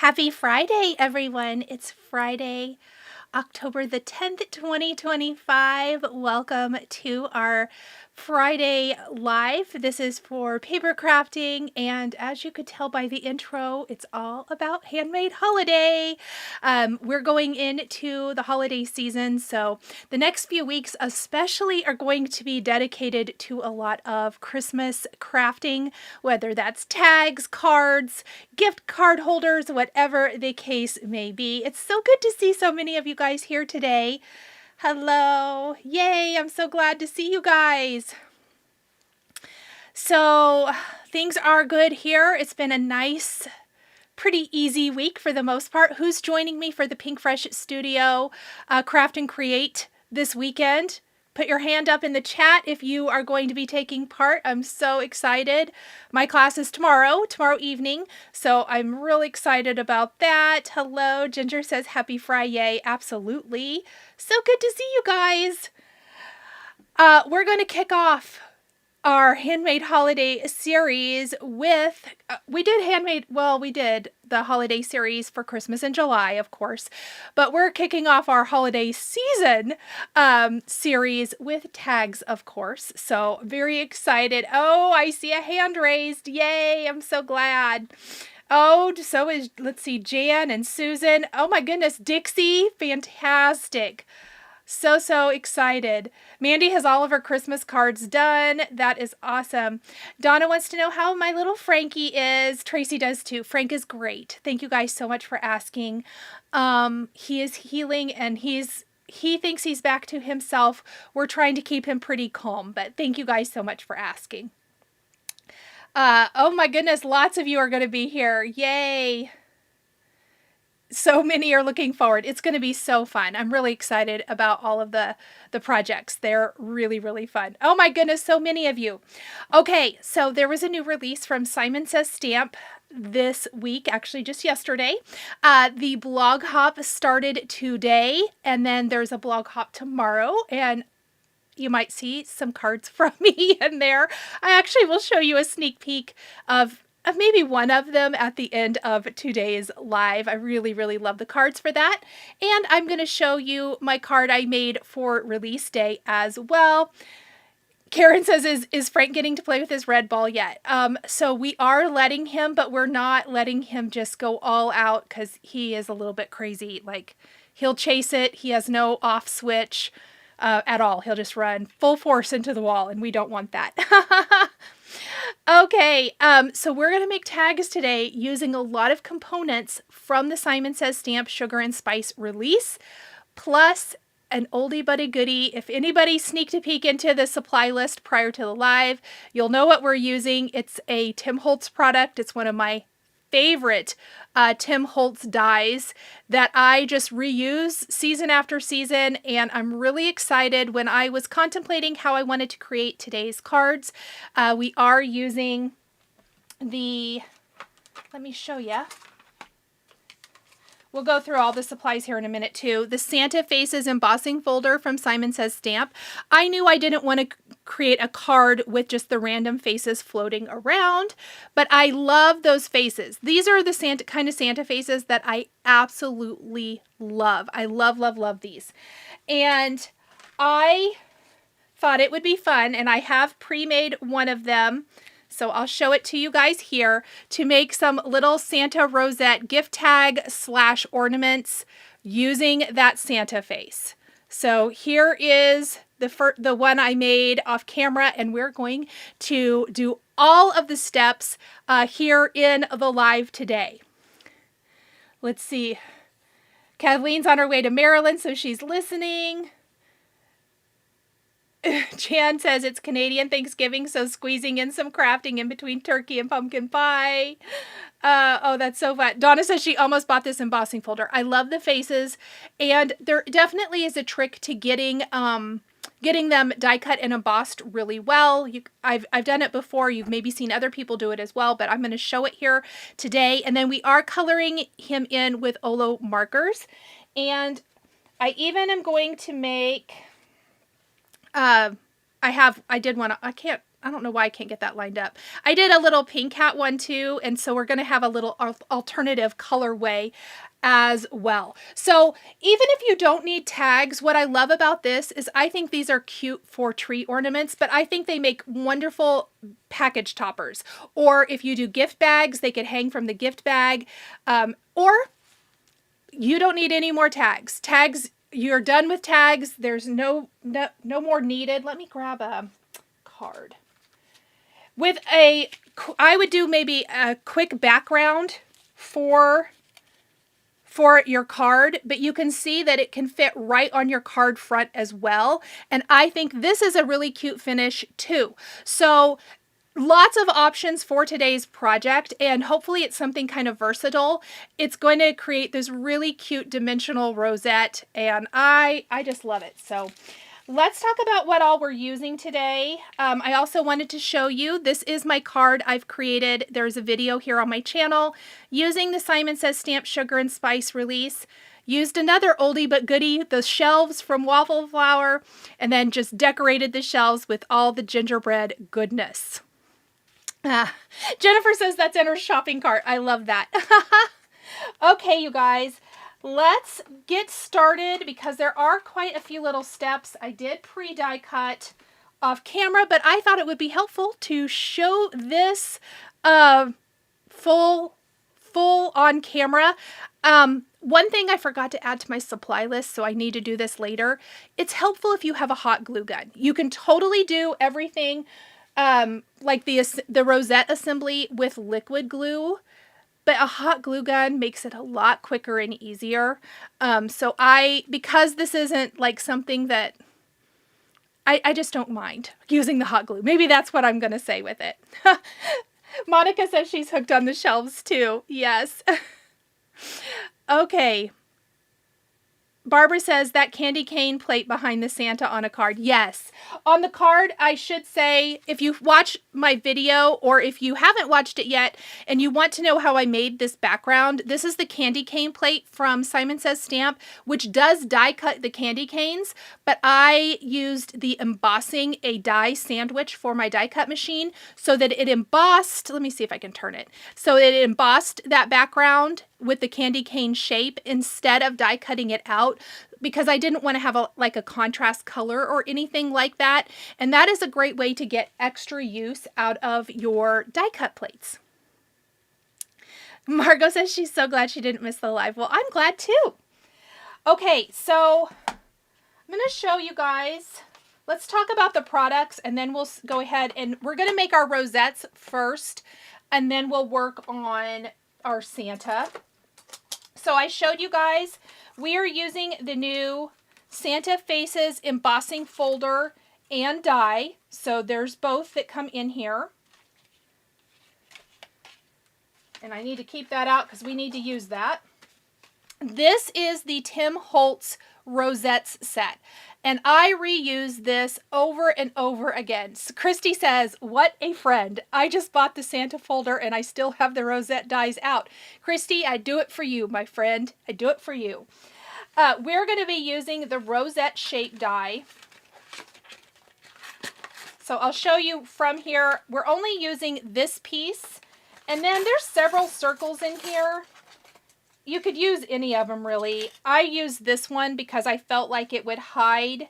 Happy Friday, everyone. It's Friday, October the 10th, 2025. Welcome to our Friday live. This is for paper crafting, and as you could tell by the intro, it's all about handmade holiday. We're going into the holiday season, so the next few weeks especially are going to be dedicated to a lot of Christmas crafting, whether that's tags, cards, gift card holders, whatever the case may be. It's so good to see so many of you guys here today. Hello. Yay, I'm so glad to see you guys. So things are good here. It's been a nice, pretty easy week for the most part. Who's joining me for the Pink Fresh Studio Craft and Create this weekend? Put your hand up in the chat if you are going to be taking part. I'm so excited. My class is tomorrow evening, so I'm really excited about that. Hello, Ginger says happy Friday. Absolutely. So good to see you guys. We're going to kick off our handmade holiday series with, we did the holiday series for Christmas in July, of course, but we're kicking off our holiday season series with tags, of course. So very excited. Oh, I see a hand raised. Yay, I'm so glad. Oh, so is, let's see, Jan and Susan. Oh my goodness, Dixie, fantastic. So excited. Mandy has all of her Christmas cards done. That is awesome. Donna wants to know how my little Frankie is. Tracy does too. Frank is great. Thank you guys so much for asking. He is healing and he thinks he's back to himself. We're trying to keep him pretty calm, but thank you guys so much for asking. Oh my goodness, lots of you are going to be here. Yay. So many are looking forward. It's going to be so fun. I'm really excited about all of the projects. They're really, really fun. Oh my goodness, so many of you. Okay, so there was a new release from Simon Says Stamp this week, actually just yesterday. The blog hop started today, and then there's a blog hop tomorrow, and you might see some cards from me in there. I actually will show you a sneak peek of maybe one of them at the end of today's live. I really, really love the cards for that. And I'm going to show you my card I made for release day as well. Karen says, is Frank getting to play with his red ball yet? So we are letting him, but we're not letting him just go all out because he is a little bit crazy. Like, he'll chase it. He has no off switch at all. He'll just run full force into the wall, and we don't want that. Okay, so we're going to make tags today using a lot of components from the Simon Says Stamp Sugar and Spice release, plus an oldie but a goodie. If anybody sneaked a peek into the supply list prior to the live, you'll know what we're using. It's a Tim Holtz product. It's one of my favorite Tim Holtz dies that I just reuse season after season, and I'm really excited. When I was contemplating how I wanted to create today's cards, we are using the, let me show you. We'll go through all the supplies here in a minute too. The Santa Face's embossing folder from Simon Says Stamp. I knew I didn't want to create a card with just the random faces floating around, but I love those faces. These are the kind of Santa faces that I absolutely love. I love these. And I thought it would be fun, and I have pre-made one of them. So I'll show it to you guys here, to make some little Santa Rosette gift tag / ornaments using that Santa face. So here is the one I made off camera, and we're going to do all of the steps here in the live today. Let's see. Kathleen's on her way to Maryland, so she's listening. Jan says it's Canadian Thanksgiving, so squeezing in some crafting in between turkey and pumpkin pie. Oh, that's so fun. Donna says she almost bought this embossing folder. I love the faces, and there definitely is a trick to getting them die cut and embossed really well. I've done it before. You've maybe seen other people do it as well, but I'm going to show it here today. And then we are coloring him in with Olo markers, and I even am going to make. I I don't know why I can't get that lined up. I did a little pink hat one too, and so we're going to have a little alternative colorway as well. So even if you don't need tags, what I love about this is I think these are cute for tree ornaments, but I think they make wonderful package toppers. Or if you do gift bags, they could hang from the gift bag. Or you don't need any more tags. Tags, you're done with tags. There's no more needed. Let me grab a card. I would do maybe a quick background for your card, but you can see that it can fit right on your card front as well. And I think this is a really cute finish too. So lots of options for today's project, and hopefully it's something kind of versatile. It's going to create this really cute dimensional rosette, and I just love it. So let's talk about what all we're using today. I also wanted to show you, this is my card I've created. There's a video here on my channel using the Simon Says Stamp Sugar and Spice release. Used another oldie but goodie, the shelves from Waffle Flour, and then just decorated the shelves with all the gingerbread goodness. Jennifer says that's in her shopping cart. I love that. Okay, you guys. Let's get started because there are quite a few little steps. I did pre-die cut off camera, but I thought it would be helpful to show this full on camera. One thing I forgot to add to my supply list, so I need to do this later. It's helpful if you have a hot glue gun. You can totally do everything like the rosette assembly with liquid glue. But a hot glue gun makes it a lot quicker and easier. So because this isn't like something that, I just don't mind using the hot glue. Maybe that's what I'm going to say with it. Monica says she's hooked on the shelves too. Yes. Okay. Barbara says that candy cane plate behind the Santa on a card. Yes. On the card, I should say, if you watch my video or if you haven't watched it yet and you want to know how I made this background, this is the candy cane plate from Simon Says Stamp, which does die cut the candy canes, but I used the Embossing, a die sandwich for my die cut machine so that it embossed, let me see if I can turn it, so it embossed that background with the candy cane shape instead of die cutting it out because I didn't want to have a contrast color or anything like that. And that is a great way to get extra use out of your die cut plates. Margot says she's so glad she didn't miss the live. Well, I'm glad too. Okay, so I'm going to show you guys. Let's talk about the products and then we'll go ahead and we're going to make our rosettes first and then we'll work on our Santa. So I showed you guys, we are using the new Santa Faces embossing folder and die. So there's both that come in here. And I need to keep that out because we need to use that. This is the Tim Holtz Rosettes set. And I reuse this over and over again. So Christy says, what a friend. I just bought the Santa folder and I still have the rosette dies out. Christy, I do it for you, my friend. I do it for you. We're going to be using the rosette shape die. So I'll show you from here. We're only using this piece. And then there's several circles in here. You could use any of them really. I used this one because I felt like it would hide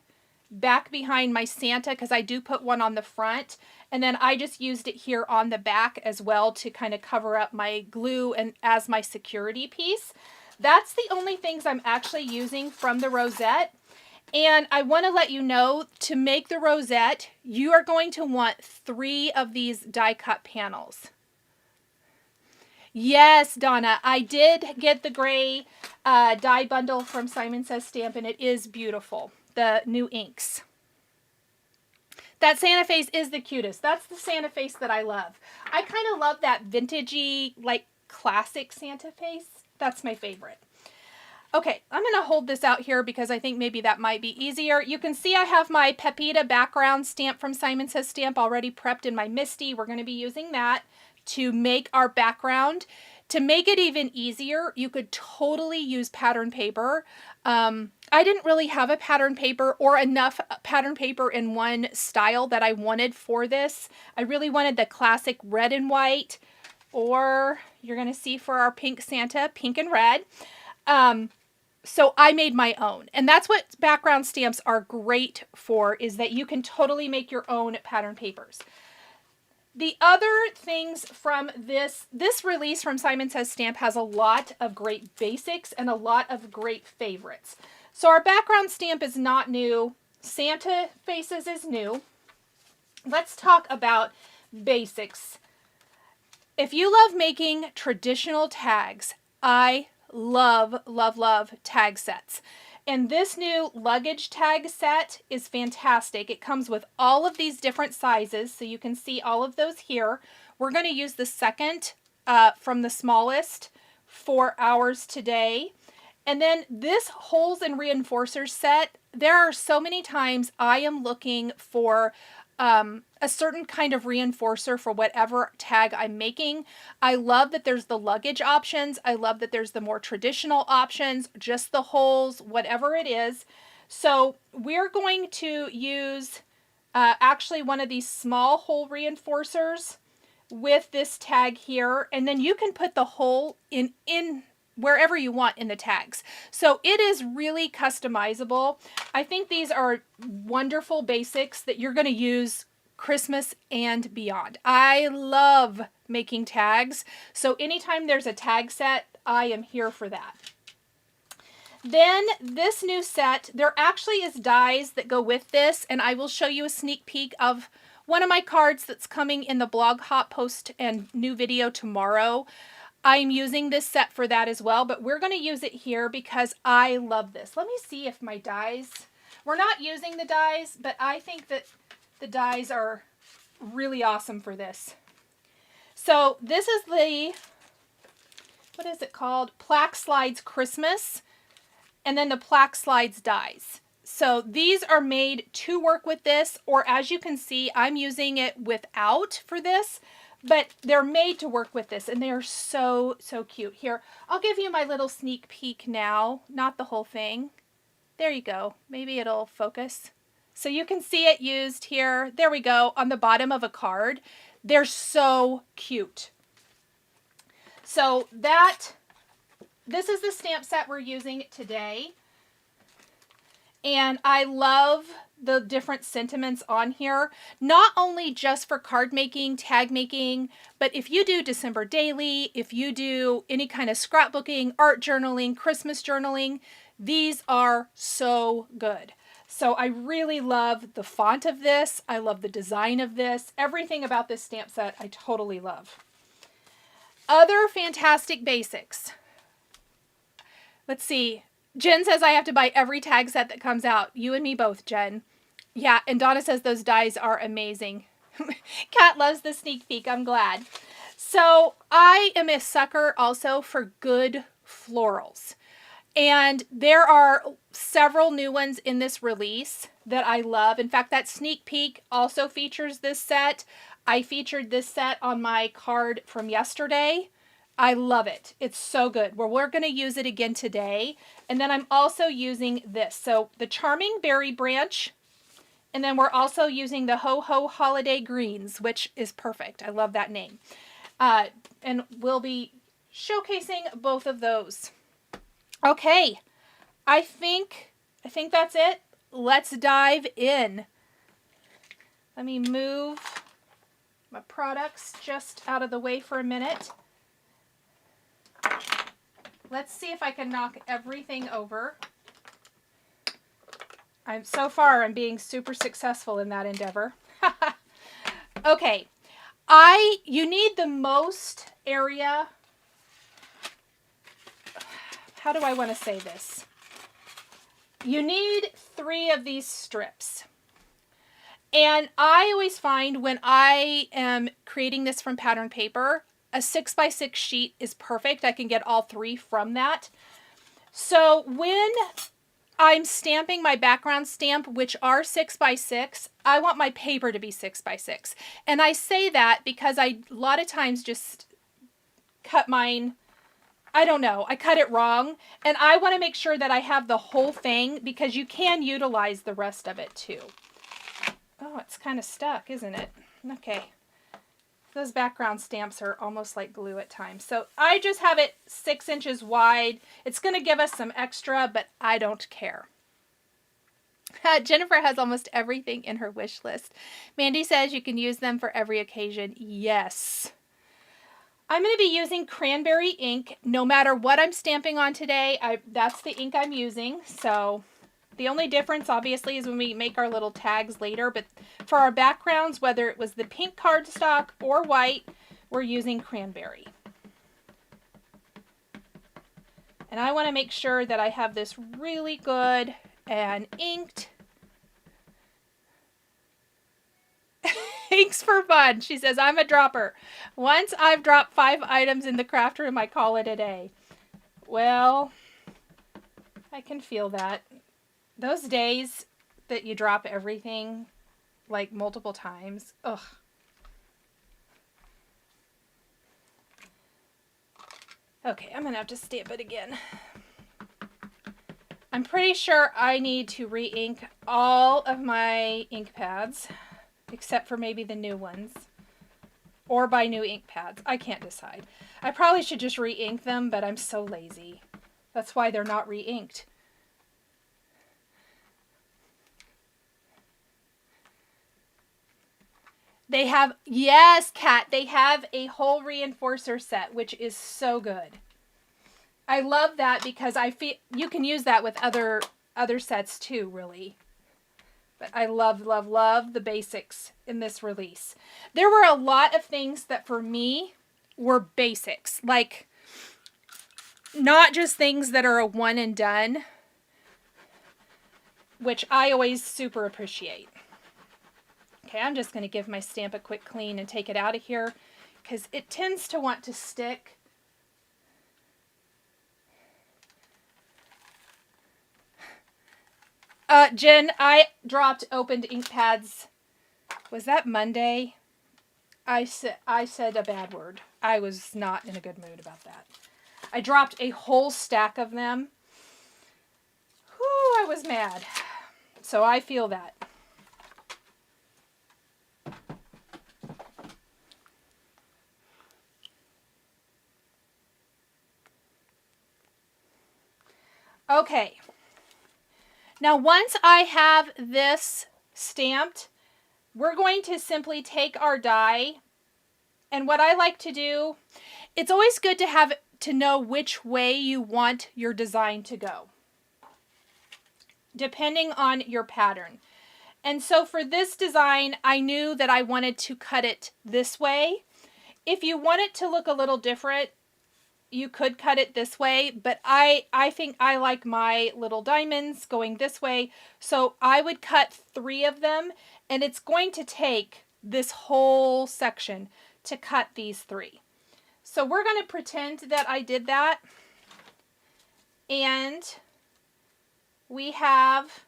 back behind my Santa because I do put one on the front. And then I just used it here on the back as well to kind of cover up my glue and as my security piece. That's the only things I'm actually using from the rosette. And I want to let you know, to make the rosette, you are going to want 3 of these die cut panels. Yes, Donna, I did get the gray die bundle from Simon Says Stamp, and it is beautiful. The new inks. That Santa face is the cutest. That's the Santa face that I love. I kind of love that vintagey, like classic Santa face. That's my favorite. Okay, I'm going to hold this out here because I think maybe that might be easier. You can see I have my Pepita background stamp from Simon Says Stamp already prepped in my Misty. We're going to be using that. to make our background. To make it even easier, you could totally use pattern paper. I didn't really have a pattern paper or enough pattern paper in one style that I wanted for this. I really wanted the classic red and white, or you're going to see for our pink Santa, pink and red. So I made my own, and that's what background stamps are great for, is that you can totally make your own pattern papers. The other things from this release from Simon Says Stamp has a lot of great basics and a lot of great favorites. So our background stamp is not new. Santa Faces is new. Let's talk about basics. If you love making traditional tags, I love, love, love tag sets. And this new Luggage tag set is fantastic. It comes with all of these different sizes, so you can see all of those here. We're going to use the second from the smallest for ours today. And then this holes and reinforcers set, there are so many times I am looking for a certain kind of reinforcer for whatever tag I'm making. I love that there's the Luggage options. I love that there's the more traditional options, just the holes, whatever it is. So we're going to use actually one of these small hole reinforcers with this tag here, and then you can put the hole in wherever you want in the tags. So it is really customizable. I think these are wonderful basics that you're going to use Christmas and beyond. I love making tags. So anytime there's a tag set, I am here for that. Then this new set, there actually is dies that go with this, and I will show you a sneak peek of one of my cards that's coming in the blog hop post and new video tomorrow. I'm using this set for that as well, but we're going to use it here because I love this. Let me see if my dies, we're not using the dies, but I think that the dies are really awesome for this. So this is the, what is it called? Plaque Slides Christmas, and then the Plaque Slides dies. So these are made to work with this, or as you can see, I'm using it without for this. But they're made to work with this, and they are so, so cute. Here, I'll give you my little sneak peek now, not the whole thing. There you go. Maybe it'll focus. So you can see it used here. There we go, on the bottom of a card. They're so cute. So this is the stamp set we're using today. And I love the different sentiments on here, not only just for card making, tag making, but if you do December daily, if you do any kind of scrapbooking, art journaling, Christmas journaling, these are so good. So I really love the font of this. I love the design of this. Everything about this stamp set I totally love. Other fantastic basics. Let's see. Jen says I have to buy every tag set that comes out. You and me both, Jen. Yeah, and Donna says those dies are amazing. Kat loves the sneak peek. I'm glad. So I am a sucker also for good florals. And there are several new ones in this release that I love. In fact, that sneak peek also features this set. I featured this set on my card from yesterday. I love it. It's so good. Well, we're going to use it again today. And then I'm also using this. So the Charming Berry Branch. And then we're also using the Ho Ho Holiday Greens, which is perfect. I love that name. And we'll be showcasing both of those. Okay. I think that's it. Let's dive in. Let me move my products just out of the way for a minute. Let's see if I can knock everything over. So far I'm being super successful in that endeavor. Okay. You need the most area. How do I want to say this? You need 3 of these strips. And I always find when I am creating this from pattern paper, a 6x6 sheet is perfect. I can get all 3 from that. So when I'm stamping my background stamp, which are 6 by 6. I want my paper to be 6 by 6. And I say that because I a lot of times just cut mine, I don't know, I cut it wrong. And I want to make sure that I have the whole thing because you can utilize the rest of it too. Oh, it's kind of stuck, isn't it? Okay. Those background stamps are almost like glue at times. So I just have it 6 inches wide. It's going to give us some extra, but I don't care. Jennifer has almost everything in her wish list. Mandy says you can use them for every occasion. Yes. I'm going to be using cranberry ink no matter what I'm stamping on today. That's the ink I'm using. So the only difference obviously is when we make our little tags later, but for our backgrounds, whether it was the pink cardstock or white, we're using cranberry. And I want to make sure that I have this really good and inked. Inks for fun. She says, I'm a dropper. Once I've dropped 5 items in the craft room, I call it a day. Well, I can feel that. Those days that you drop everything like multiple times. Ugh. Okay, I'm going to have to stamp it again. I'm pretty sure I need to re-ink all of my ink pads, except for maybe the new ones. Or buy new ink pads. I can't decide. I probably should just re-ink them, but I'm so lazy. That's why they're not re-inked. They have, yes, Kat, they have a whole reinforcer set, which is so good. I love that because I feel you can use that with other sets too, really. But I love, love, love the basics in this release. There were a lot of things that for me were basics, like not just things that are a one and done, which I always super appreciate. Okay, I'm just going to give my stamp a quick clean and take it out of here because it tends to want to stick. Jen, I dropped opened ink pads. Was that Monday? I said a bad word. I was not in a good mood about that. I dropped a whole stack of them. Whew, I was mad. So I feel that. Okay. Now, once I have this stamped, we're going to simply take our die. And what I like to do, it's always good to know which way you want your design to go, depending on your pattern. And so for this design, I knew that I wanted to cut it this way. If you want it to look a little different, you could cut it this way, but I think I like my little diamonds going this way. So I would cut 3 of them, and it's going to take this whole section to cut these 3. So we're going to pretend that I did that. And we have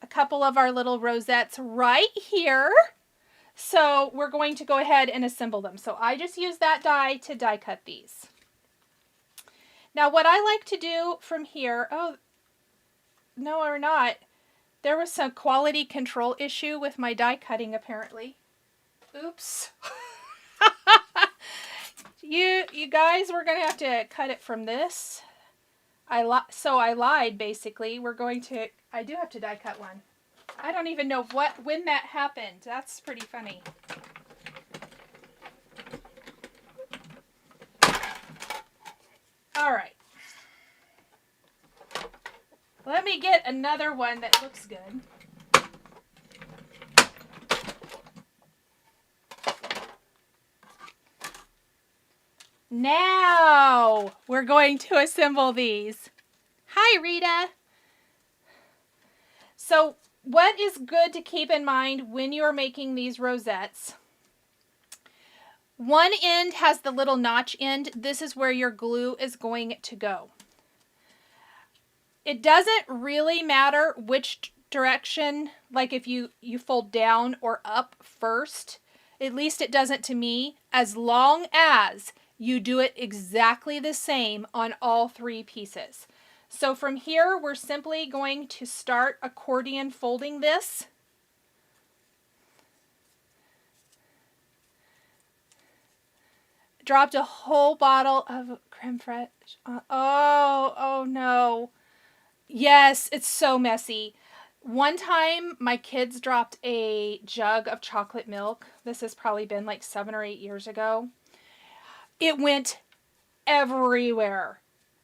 a couple of our little rosettes right here. So we're going to go ahead and assemble them. So I just use that die to die cut these. Now what I like to do from here, oh, no or not, there was some quality control issue with my die cutting apparently. Oops. You guys, we're going to have to cut it from this. So I lied basically. I do have to die cut one. I don't even know when that happened. That's pretty funny. All right. Let me get another one that looks good. Now we're going to assemble these. Hi, Rita. So what is good to keep in mind when you're making these rosettes? One end has the little notch end. This is where your glue is going to go. It doesn't really matter which direction, like if you fold down or up first. At least it doesn't to me, as long as you do it exactly the same on all three pieces. So from here, we're simply going to start accordion folding this. Dropped a whole bottle of creme fraiche. Oh no. Yes, it's so messy. One time, my kids dropped a jug of chocolate milk. This has probably been like 7 or 8 years ago. It went everywhere.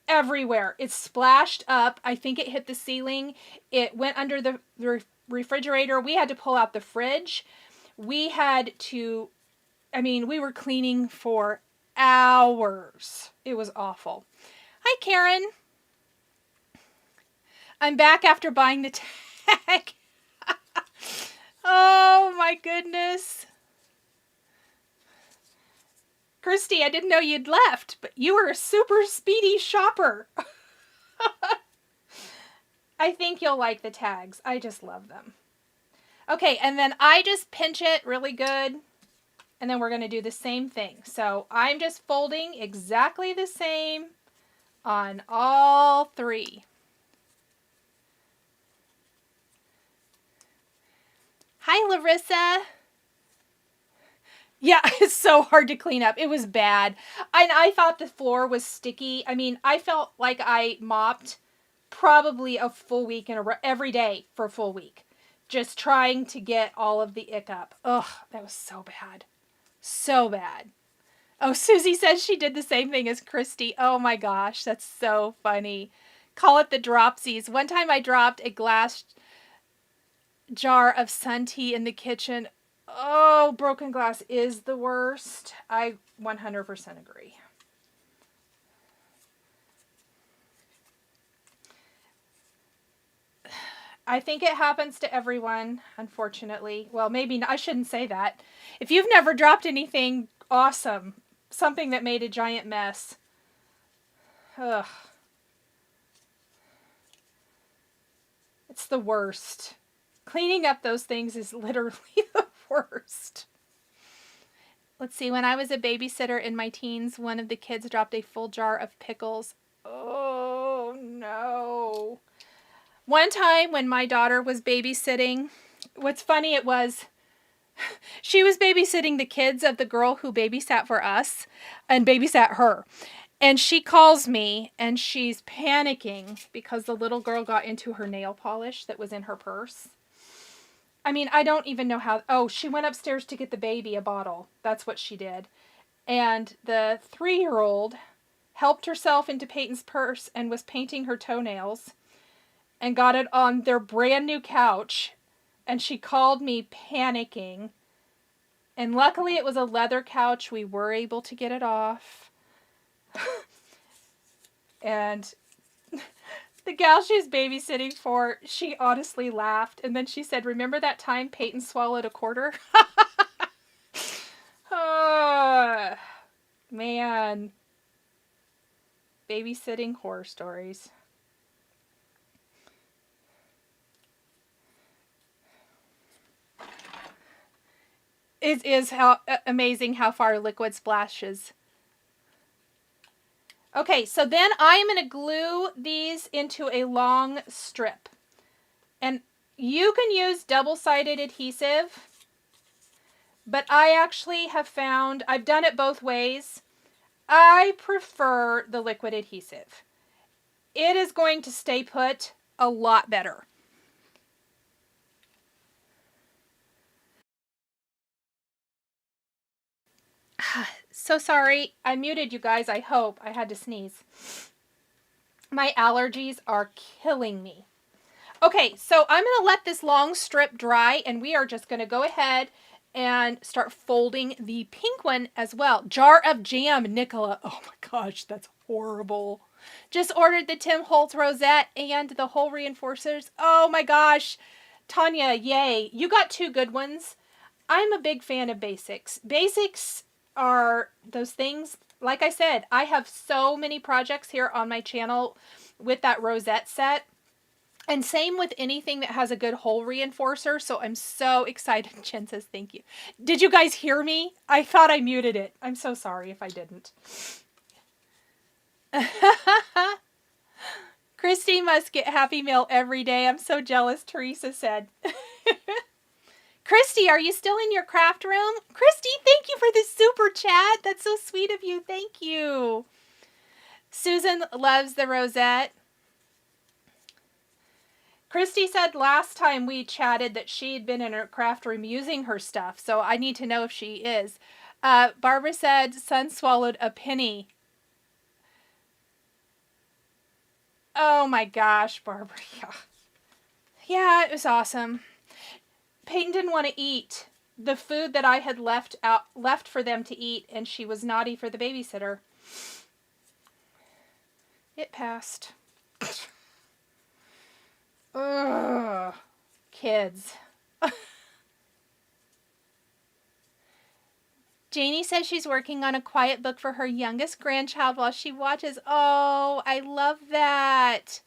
Everywhere. It splashed up. I think it hit the ceiling. It went under the refrigerator. We had to pull out the fridge. We had to, we were cleaning for hours. It was awful. Hi, Karen. I'm back after buying the tag. Oh my goodness. Christy, I didn't know you'd left, but you were a super speedy shopper. I think you'll like the tags. I just love them. Okay, and then I just pinch it really good, and then we're going to do the same thing. So I'm just folding exactly the same on all three. Hi, Larissa. Yeah, it's so hard to clean up. It was bad. And I thought the floor was sticky. I felt like I mopped probably a full week every day for a full week. Just trying to get all of the ick up. Ugh, that was so bad. So bad. Oh, Susie says she did the same thing as Christy. Oh my gosh, that's so funny. Call it the dropsies. One time I dropped a glass jar of sun tea in the kitchen. Oh, broken glass is the worst. I 100% agree. I think it happens to everyone, unfortunately. Well, maybe not, I shouldn't say that. If you've never dropped anything awesome, something that made a giant mess. Ugh. It's the worst. Cleaning up those things is literally the worst. Let's see, when I was a babysitter in my teens, one of the kids dropped a full jar of pickles. Oh, no. One time when my daughter was babysitting, what's funny, it was, she was babysitting the kids of the girl who babysat for us and babysat her. And she calls me and she's panicking because the little girl got into her nail polish that was in her purse. I don't even know how. Oh, she went upstairs to get the baby a bottle. That's what she did. And the 3-year-old helped herself into Peyton's purse and was painting her toenails and got it on their brand new couch. And she called me panicking. And luckily it was a leather couch. We were able to get it off. And the gal she was babysitting for, she honestly laughed. And then she said, "Remember that time Peyton swallowed a quarter?" Oh, man. Babysitting horror stories. It is amazing how far liquid splashes. Okay, so then I'm going to glue these into a long strip. And you can use double-sided adhesive, but I actually have found, I've done it both ways. I prefer the liquid adhesive. It is going to stay put a lot better. So sorry, I muted you guys, I hope. I had to sneeze. My allergies are killing me. Okay, so I'm going to let this long strip dry, and we are just going to go ahead and start folding the pink one as well. Jar of jam, Nichol. Oh my gosh, that's horrible. Just ordered the Tim Holtz Rosette and the hole reinforcers. Oh my gosh. Tanya, yay. You got 2 good ones. I'm a big fan of basics. Basics are those things, like I said, I have so many projects here on my channel with that Rosette set. And same with anything that has a good hole reinforcer. So I'm so excited. Jen says, thank you. Did you guys hear me? I thought I muted it. I'm so sorry if I didn't. Christy must get Happy Meal every day. I'm so jealous, Teresa said. Christy, are you still in your craft room? Christy, thank you for the super chat. That's so sweet of you. Thank you. Susan loves the Rosette. Christy said last time we chatted that she'd been in her craft room using her stuff, so I need to know if she is. Barbara said, son swallowed a penny. Oh my gosh, Barbara. Yeah, it was awesome. Peyton didn't want to eat the food that I had left for them to eat, and she was naughty for the babysitter. It passed. Ugh, kids. Janie says she's working on a quiet book for her youngest grandchild while she watches. Oh, I love that.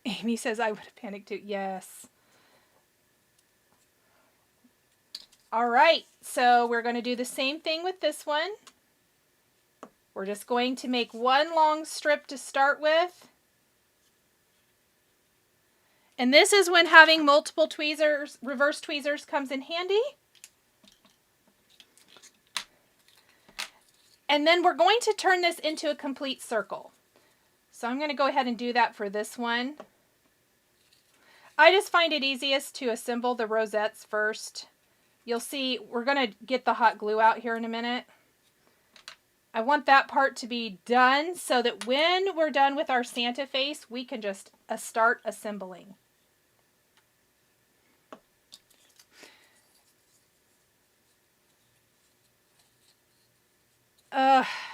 Amy says I would have panicked too. Yes. All right, so we're going to do the same thing with this one. We're just going to make one long strip to start with. And this is when having multiple tweezers, reverse tweezers, comes in handy. And then we're going to turn this into a complete circle. So I'm going to go ahead and do that for this one. I just find it easiest to assemble the rosettes first. You'll see we're going to get the hot glue out here in a minute. I want that part to be done so that when we're done with our Santa face, we can just start assembling.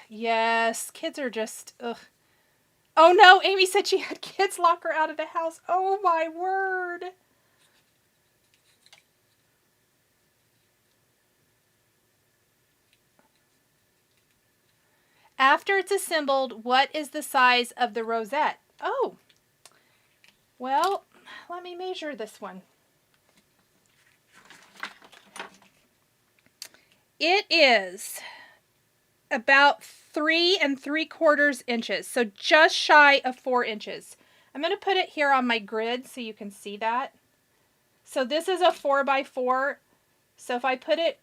Yes, kids are just, ugh. Oh no, Amy said she had kids lock her out of the house. Oh my word. After it's assembled, what is the size of the rosette? Oh, well, let me measure this one. It is about 3 3/4 inches, so just shy of 4 inches. I'm going to put it here on my grid so you can see that. So this is a 4x4. So if I put it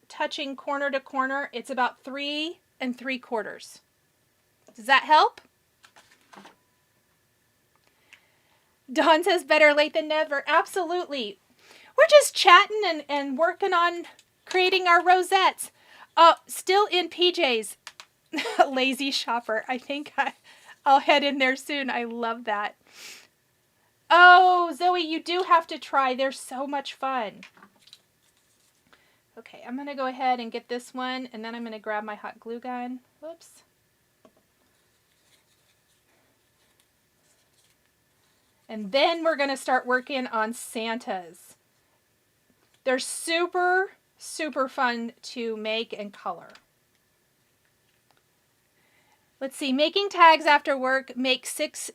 touching corner to corner, it's about 3 3/4. Does that help? Dawn says better late than never. Absolutely. We're just chatting and working on creating our rosettes. Still in PJs. Lazy shopper. I think I'll head in there soon. I love that. Oh, Zoe, you do have to try. They're so much fun. Okay, I'm going to go ahead and get this one, and then I'm going to grab my hot glue gun. Whoops. And then we're going to start working on Santas. They're super, super fun to make and color. Let's see, making tags after work. Make 6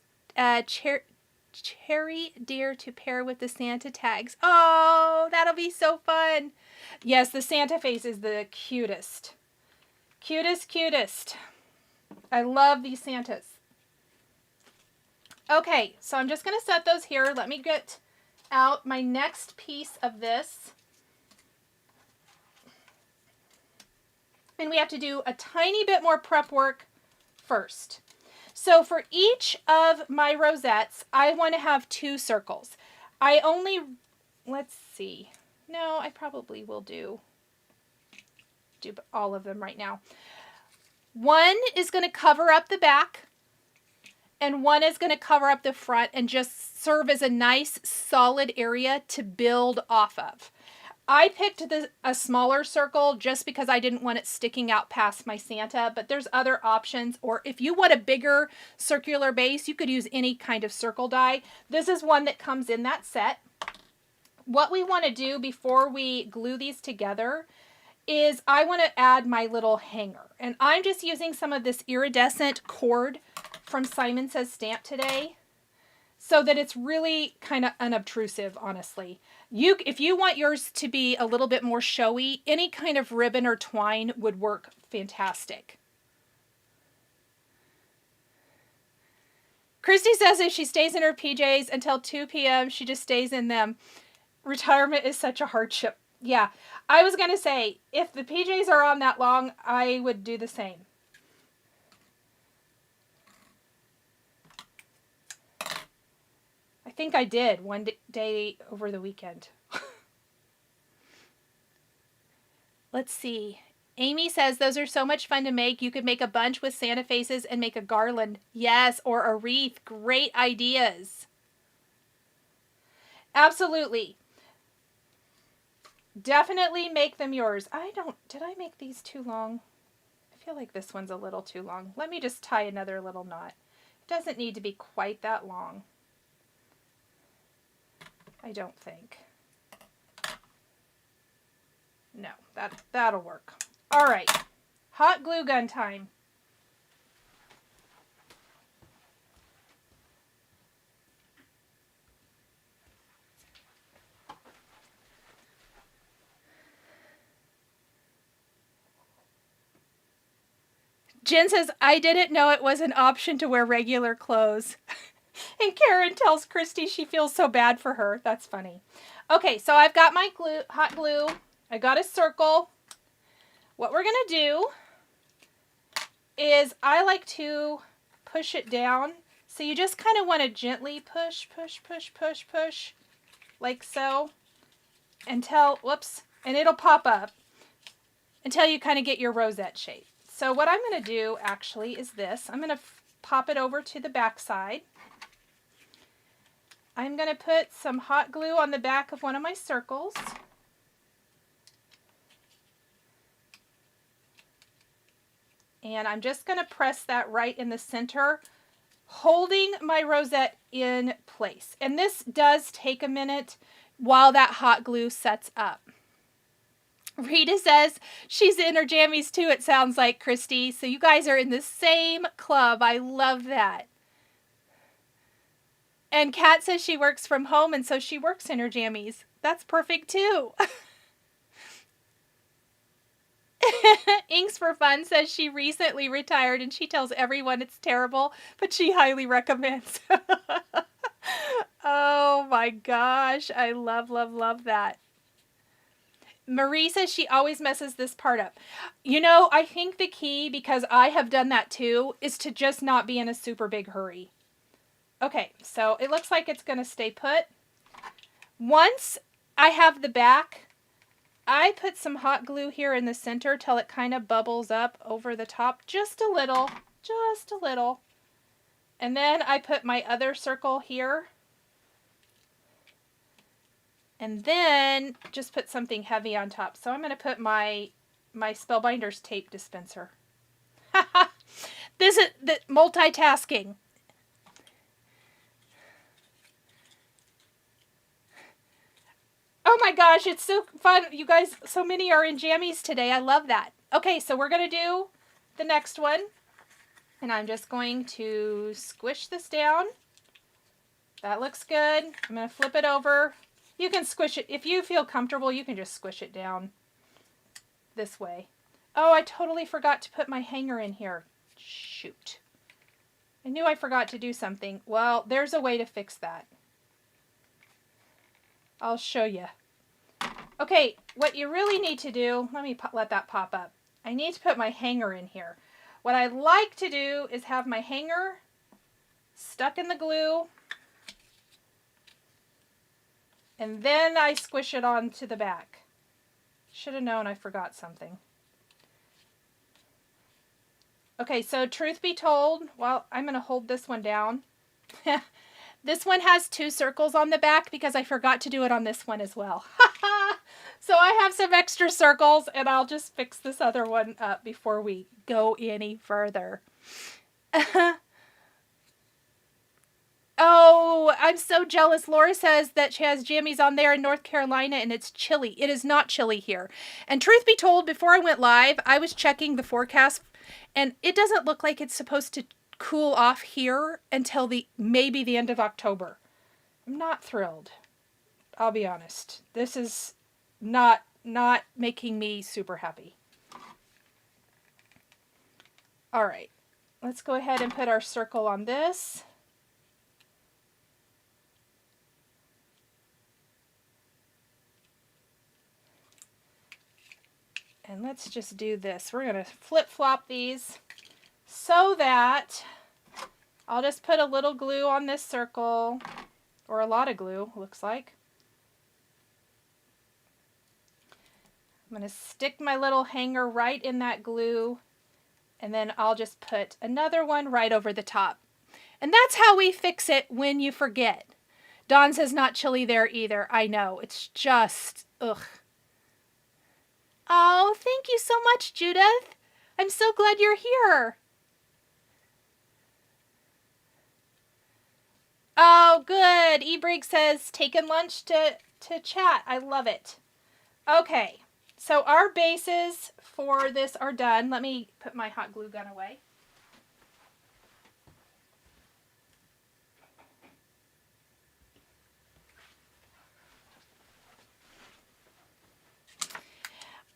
cherry deer to pair with the Santa tags. Oh, that'll be so fun. Yes, the Santa face is the cutest. Cutest. I love these Santas. Okay, so I'm just going to set those here. Let me get out my next piece of this. And we have to do a tiny bit more prep work first. So for each of my rosettes, I want to have 2 circles. Let's see. No, I probably will do all of them right now. One is going to cover up the back, and one is going to cover up the front and just serve as a nice solid area to build off of. I picked a smaller circle just because I didn't want it sticking out past my Santa, but there's other options. Or if you want a bigger circular base, you could use any kind of circle die. This is one that comes in that set. What we want to do before we glue these together is I want to add my little hanger. And I'm just using some of this iridescent cord from Simon Says Stamp today, so that it's really kind of unobtrusive, honestly. If you want yours to be a little bit more showy, any kind of ribbon or twine would work fantastic. Christy says if she stays in her PJs until 2 p.m., she just stays in them. Retirement is such a hardship. Yeah, I was going to say, if the PJs are on that long, I would do the same. I think I did one day over the weekend. Let's see. Amy says, those are so much fun to make. You could make a bunch with Santa faces and make a garland. Yes, or a wreath. Great ideas. Absolutely. Definitely make them yours. Did I make these too long? I feel like this one's a little too long. Let me just tie another little knot. It doesn't need to be quite that long. I don't think. No, that'll work. All right, hot glue gun time. Jen says, I didn't know it was an option to wear regular clothes. And Karen tells Christy she feels so bad for her. That's funny. Okay, so I've got my hot glue. I got a circle. What we're going to do is I like to push it down. So you just kind of want to gently push, push, push, push, push, like so, until, whoops, and it'll pop up until you kind of get your rosette shape. So what I'm going to do actually is this. I'm going to pop it over to the back side. I'm going to put some hot glue on the back of one of my circles. And I'm just going to press that right in the center, holding my rosette in place. And this does take a minute while that hot glue sets up. Rita says she's in her jammies too, it sounds like, Christy. So you guys are in the same club. I love that. And Kat says she works from home, and so she works in her jammies. That's perfect too. Inks for Fun says she recently retired and she tells everyone it's terrible, but she highly recommends. Oh my gosh. I love, love, love that. Marie says she always messes this part up. You know, I think the key, because I have done that too, is to just not be in a super big hurry. Okay, so it looks like it's going to stay put. Once I have the back, I put some hot glue here in the center till it kind of bubbles up over the top just a little, just a little. And then I put my other circle here. And then just put something heavy on top. So I'm going to put my Spellbinders tape dispenser. This is the multitasking. Oh my gosh, it's so fun. You guys, so many are in jammies today. I love that. Okay, so we're going to do the next one. And I'm just going to squish this down. That looks good. I'm going to flip it over. You can squish it. If you feel comfortable, you can just squish it down this way. Oh, I totally forgot to put my hanger in here. Shoot. I knew I forgot to do something. Well, there's a way to fix that. I'll show you. Okay, what you really need to do, let me let that pop up. I need to put my hanger in here. What I like to do is have my hanger stuck in the glue, and then I squish it onto the back. Should have known I forgot something. Okay, so truth be told, well, I'm going to hold this one down. This one has 2 circles on the back because I forgot to do it on this one as well. So I have some extra circles, and I'll just fix this other one up before we go any further. Oh, I'm so jealous. Laura says that she has jammies on there in North Carolina and it's chilly. It is not chilly here. And truth be told, before I went live, I was checking the forecast and it doesn't look like it's supposed to cool off here until maybe the end of October. I'm not thrilled. I'll be honest. This is not making me super happy. All right. Let's go ahead and put our circle on this. And let's just do this. We're going to flip-flop these so that I'll just put a little glue on this circle, or a lot of glue, looks like. I'm going to stick my little hanger right in that glue, and then I'll just put another one right over the top. And that's how we fix it when you forget. Dawn says not chilly there either. I know. It's just, ugh. Oh, thank you so much, Judith. I'm so glad you're here. Oh, good. eBrig says, taking lunch to chat. I love it. Okay, so our bases for this are done. Let me put my hot glue gun away.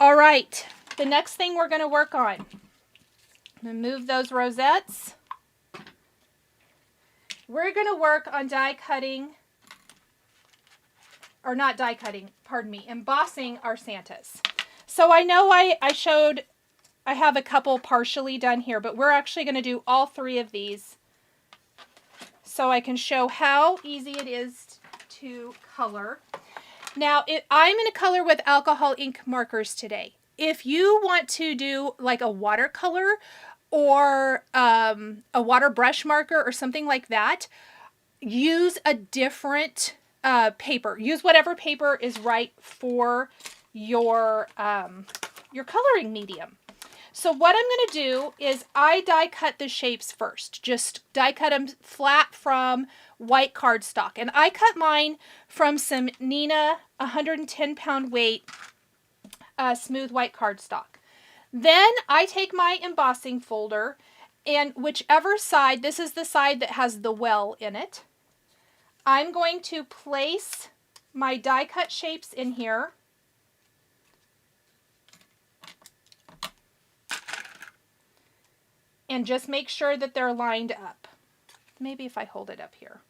All right, the next thing we're going to work on, I'm going to move those rosettes. We're going to work on die cutting, or not die cutting, pardon me, embossing our Santas. So I know I have a couple partially done here, but we're actually going to do all 3 of these so I can show how easy it is to color. Now, I'm going to color with alcohol ink markers today. If you want to do like a watercolor or a water brush marker or something like that, use a different paper. Use whatever paper is right for your coloring medium. So what I'm going to do is I die cut the shapes first. Just die cut them flat from white cardstock. And I cut mine from some Nina 110-pound weight smooth white cardstock. Then I take my embossing folder and whichever side, this is the side that has the well in it, I'm going to place my die cut shapes in here. And just make sure that they're lined up. Maybe if I hold it up here.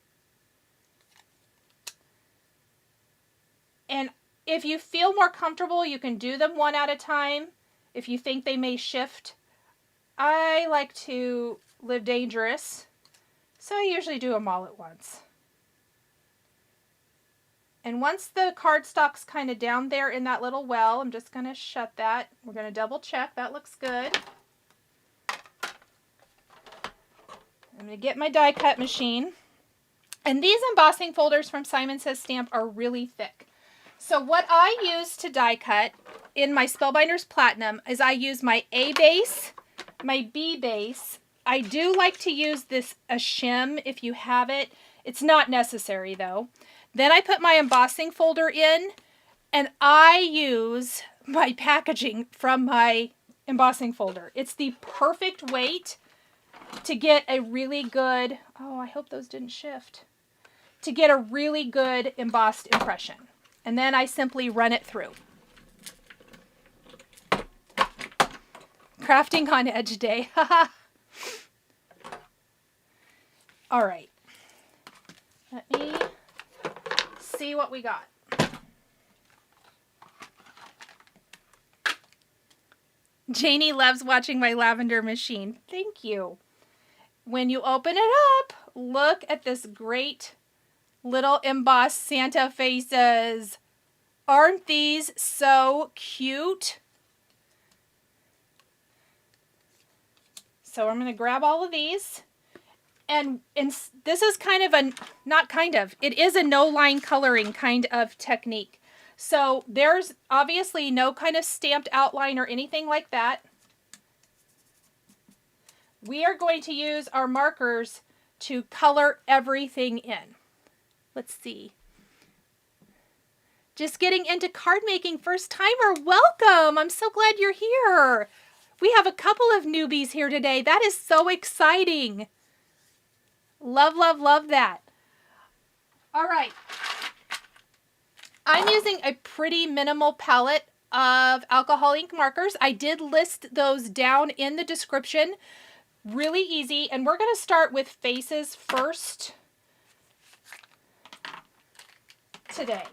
And if you feel more comfortable, you can do them one at a time. If you think they may shift. I like to live dangerous, so I usually do them all at once. And once the cardstock's kind of down there in that little well, I'm just going to shut that. We're going to double check. That looks good. I'm going to get my die cut machine. And these embossing folders from Simon Says Stamp are really thick. So what I use to die cut in my Spellbinders Platinum is I use my A base, my B base. I do like to use this a shim if you have it. It's not necessary though. Then I put my embossing folder in and I use my packaging from my embossing folder. It's the perfect weight to get a really good, oh, I hope those didn't shift, to get a really good embossed impression. And then I simply run it through. Crafting on Edge Day. All right. Let me see what we got. Janie loves watching my lavender machine. Thank you. When you open it up, look at this great little embossed Santa faces. Aren't these so cute? So I'm going to grab all of these. And this is kind of a, not kind of, it is a no line coloring kind of technique. So there's obviously no kind of stamped outline or anything like that. We are going to use our markers to color everything in. Let's see. Just getting into card making, first timer, welcome. I'm so glad you're here. We have a couple of newbies here today. That is so exciting. Love, love, love that. All right. I'm using a pretty minimal palette of alcohol ink markers. I did list those down in the description. Really easy. And we're going to start with faces first today.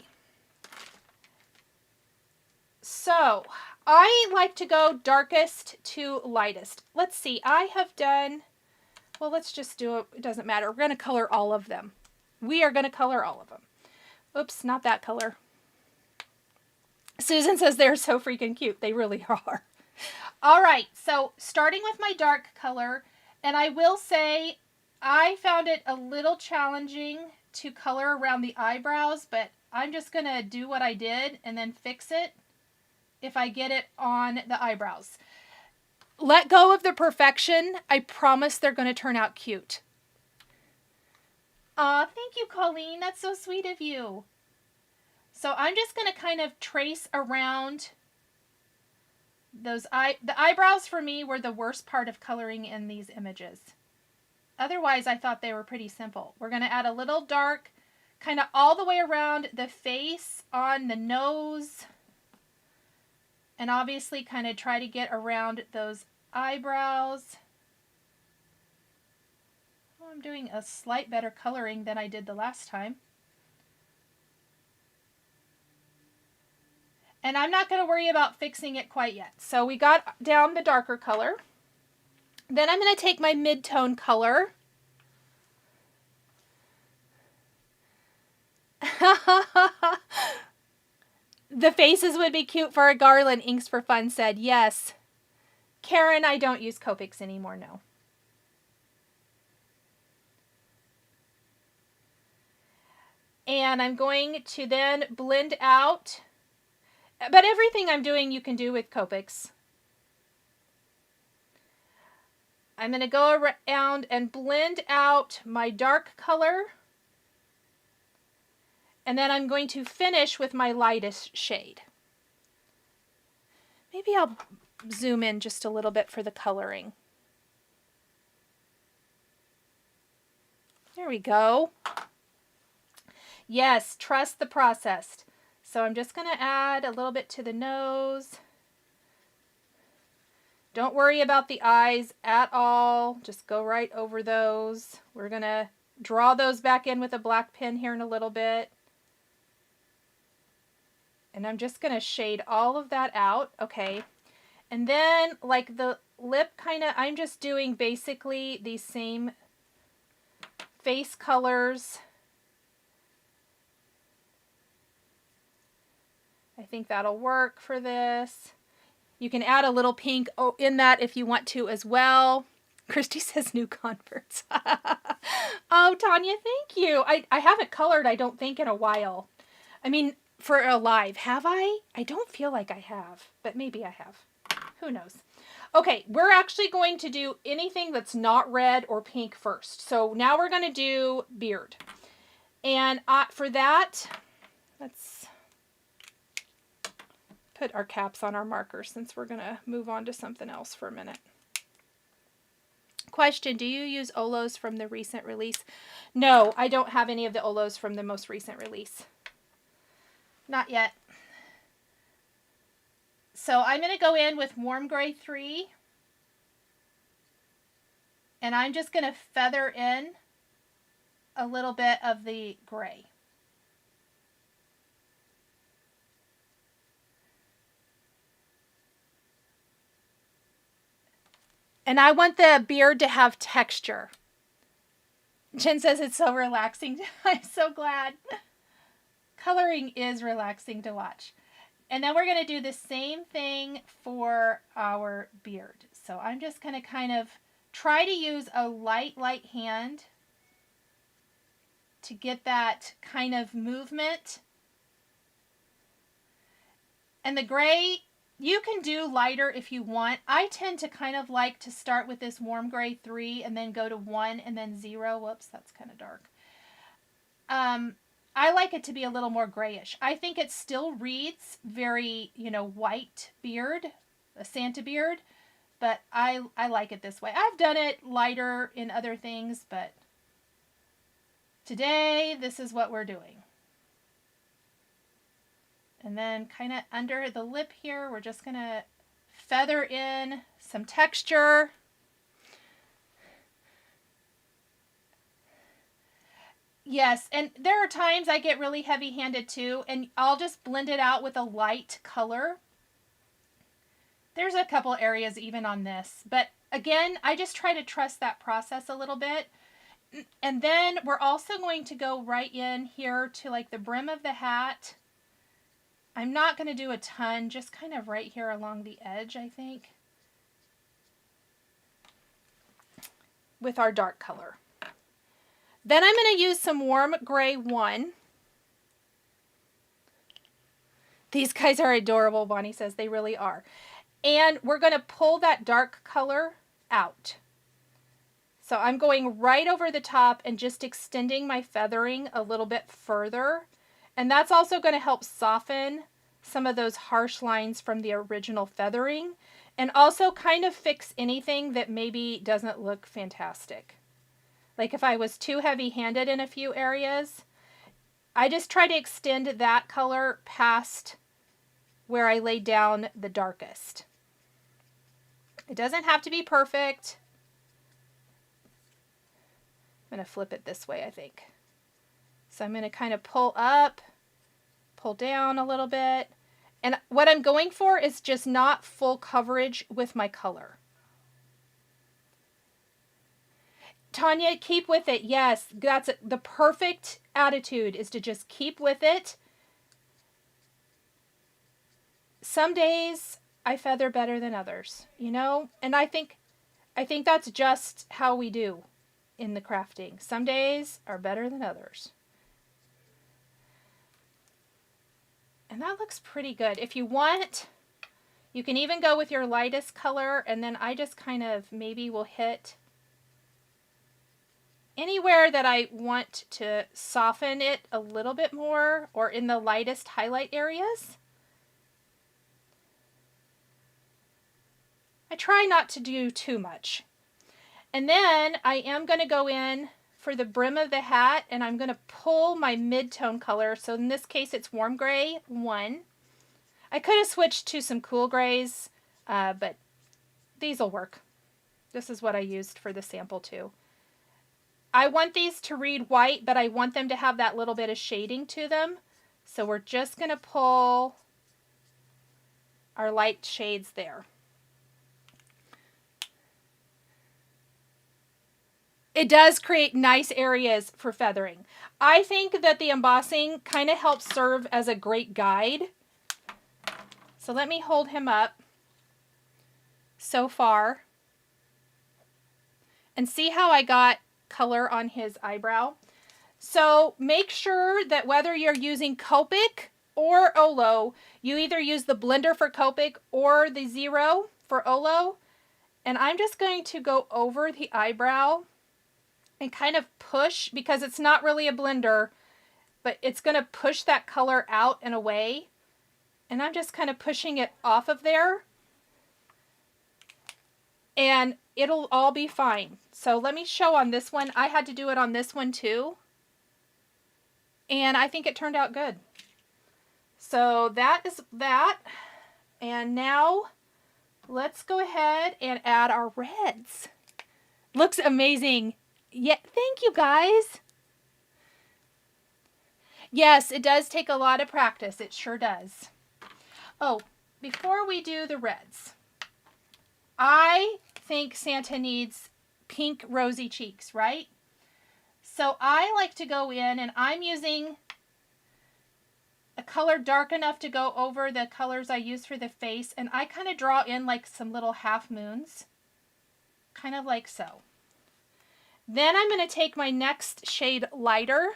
So I like to go darkest to lightest. Let's see. I have done, well, let's just do it. It doesn't matter. We're going to color all of them. We are going to color all of them. Oops, not that color. Susan says they're so freaking cute. They really are. All right, so starting with my dark color, and I will say I found it a little challenging to color around the eyebrows, but I'm just going to do what I did and then fix it if I get it on the eyebrows. Let go of the perfection. I promise they're going to turn out cute. Aw, thank you, Colleen. That's so sweet of you. So I'm just going to kind of trace around those the eyebrows. For me, were the worst part of coloring in these images. Otherwise, I thought they were pretty simple. We're going to add a little dark kind of all the way around the face, on the nose, and obviously kind of try to get around those eyebrows. Oh, I'm doing a slight better coloring than I did the last time. And I'm not going to worry about fixing it quite yet. So we got down the darker color. Then I'm going to take my mid-tone color. The faces would be cute for a garland. Inks for Fun said yes. Karen, I don't use Copics anymore, no. And I'm going to then blend out. But everything I'm doing you can do with Copics. I'm going to go around and blend out my dark color. And then I'm going to finish with my lightest shade. Maybe I'll zoom in just a little bit for the coloring. There we go. Yes, trust the process. So I'm just going to add a little bit to the nose. Don't worry about the eyes at all. Just go right over those. We're going to draw those back in with a black pen here in a little bit. And I'm just going to shade all of that out. Okay. And then like the lip kind of, I'm just doing basically these same face colors. I think that'll work for this. You can add a little pink in that if you want to as well. Christy says new converts. Oh, Tanya, thank you. I haven't colored, I don't think, in a while. I mean, for a live, have I? I don't feel like I have, but maybe I have. Who knows? Okay, we're actually going to do anything that's not red or pink first. So now we're going to do beard. And for that, let's put our caps on our markers since we're going to move on to something else for a minute. Question, do you use Olos from the recent release? No, I don't have any of the Olos from the most recent release. Not yet. So I'm going to go in with Warm Gray 3. And I'm just going to feather in a little bit of the gray. And I want the beard to have texture. Jen says it's so relaxing. I'm so glad. Coloring is relaxing to watch. And then we're going to do the same thing for our beard. So I'm just going to kind of try to use a light hand to get that kind of movement. And the gray You can do lighter if you want. I tend to kind of like to start with this warm gray 3 and then go to 1 and then 0. Whoops, that's kind of dark. I like it to be a little more grayish. I think it still reads very, white beard, a Santa beard, but I like it this way. I've done it lighter in other things, but today this is what we're doing. And then kind of under the lip here, we're just going to feather in some texture. Yes, and there are times I get really heavy-handed too, and I'll just blend it out with a light color. There's a couple areas even on this, but again, I just try to trust that process a little bit. And then we're also going to go right in here to like the brim of the hat. I'm not going to do a ton, just kind of right here along the edge, I think, with our dark color. Then I'm going to use some warm gray 1. These guys are adorable, Bonnie says. They really are. And we're going to pull that dark color out. So I'm going right over the top and just extending my feathering a little bit further. And that's also going to help soften some of those harsh lines from the original feathering, and also kind of fix anything that maybe doesn't look fantastic. Like if I was too heavy-handed in a few areas, I just try to extend that color past where I laid down the darkest. It doesn't have to be perfect. I'm going to flip it this way, I think. So I'm going to kind of pull up, pull down a little bit. And what I'm going for is just not full coverage with my color. Tanya, keep with it. Yes, that's the perfect attitude, is to just keep with it. Some days I feather better than others, and I think that's just how we do in the crafting. Some days are better than others. And that looks pretty good. If you want, you can even go with your lightest color, and then I just kind of maybe will hit anywhere that I want to soften it a little bit more, or in the lightest highlight areas. I try not to do too much. And then I am going to go in for the brim of the hat, and I'm going to pull my mid-tone color. So in this case, it's warm gray 1. I could have switched to some cool grays, but these will work. This is what I used for the sample too. I want these to read white, but I want them to have that little bit of shading to them. So we're just going to pull our light shades there. It does create nice areas for feathering. I think that the embossing kind of helps serve as a great guide. So let me hold him up so far and see how I got color on his eyebrow. So make sure that whether you're using Copic or Olo, you either use the blender for Copic or the 0 for Olo. And I'm just going to go over the eyebrow and kind of push, because it's not really a blender, but it's going to push that color out and away. And I'm just kind of pushing it off of there. And it'll all be fine. So let me show on this one. I had to do it on this one too. And I think it turned out good. So that is that. And now let's go ahead and add our reds. Looks amazing. Yeah, thank you guys. Yes, it does take a lot of practice. It sure does. Oh, before we do the reds, I think Santa needs pink rosy cheeks, right? So I like to go in, and I'm using a color dark enough to go over the colors I use for the face, and I kind of draw in like some little half moons, kind of like so. Then I'm going to take my next shade lighter,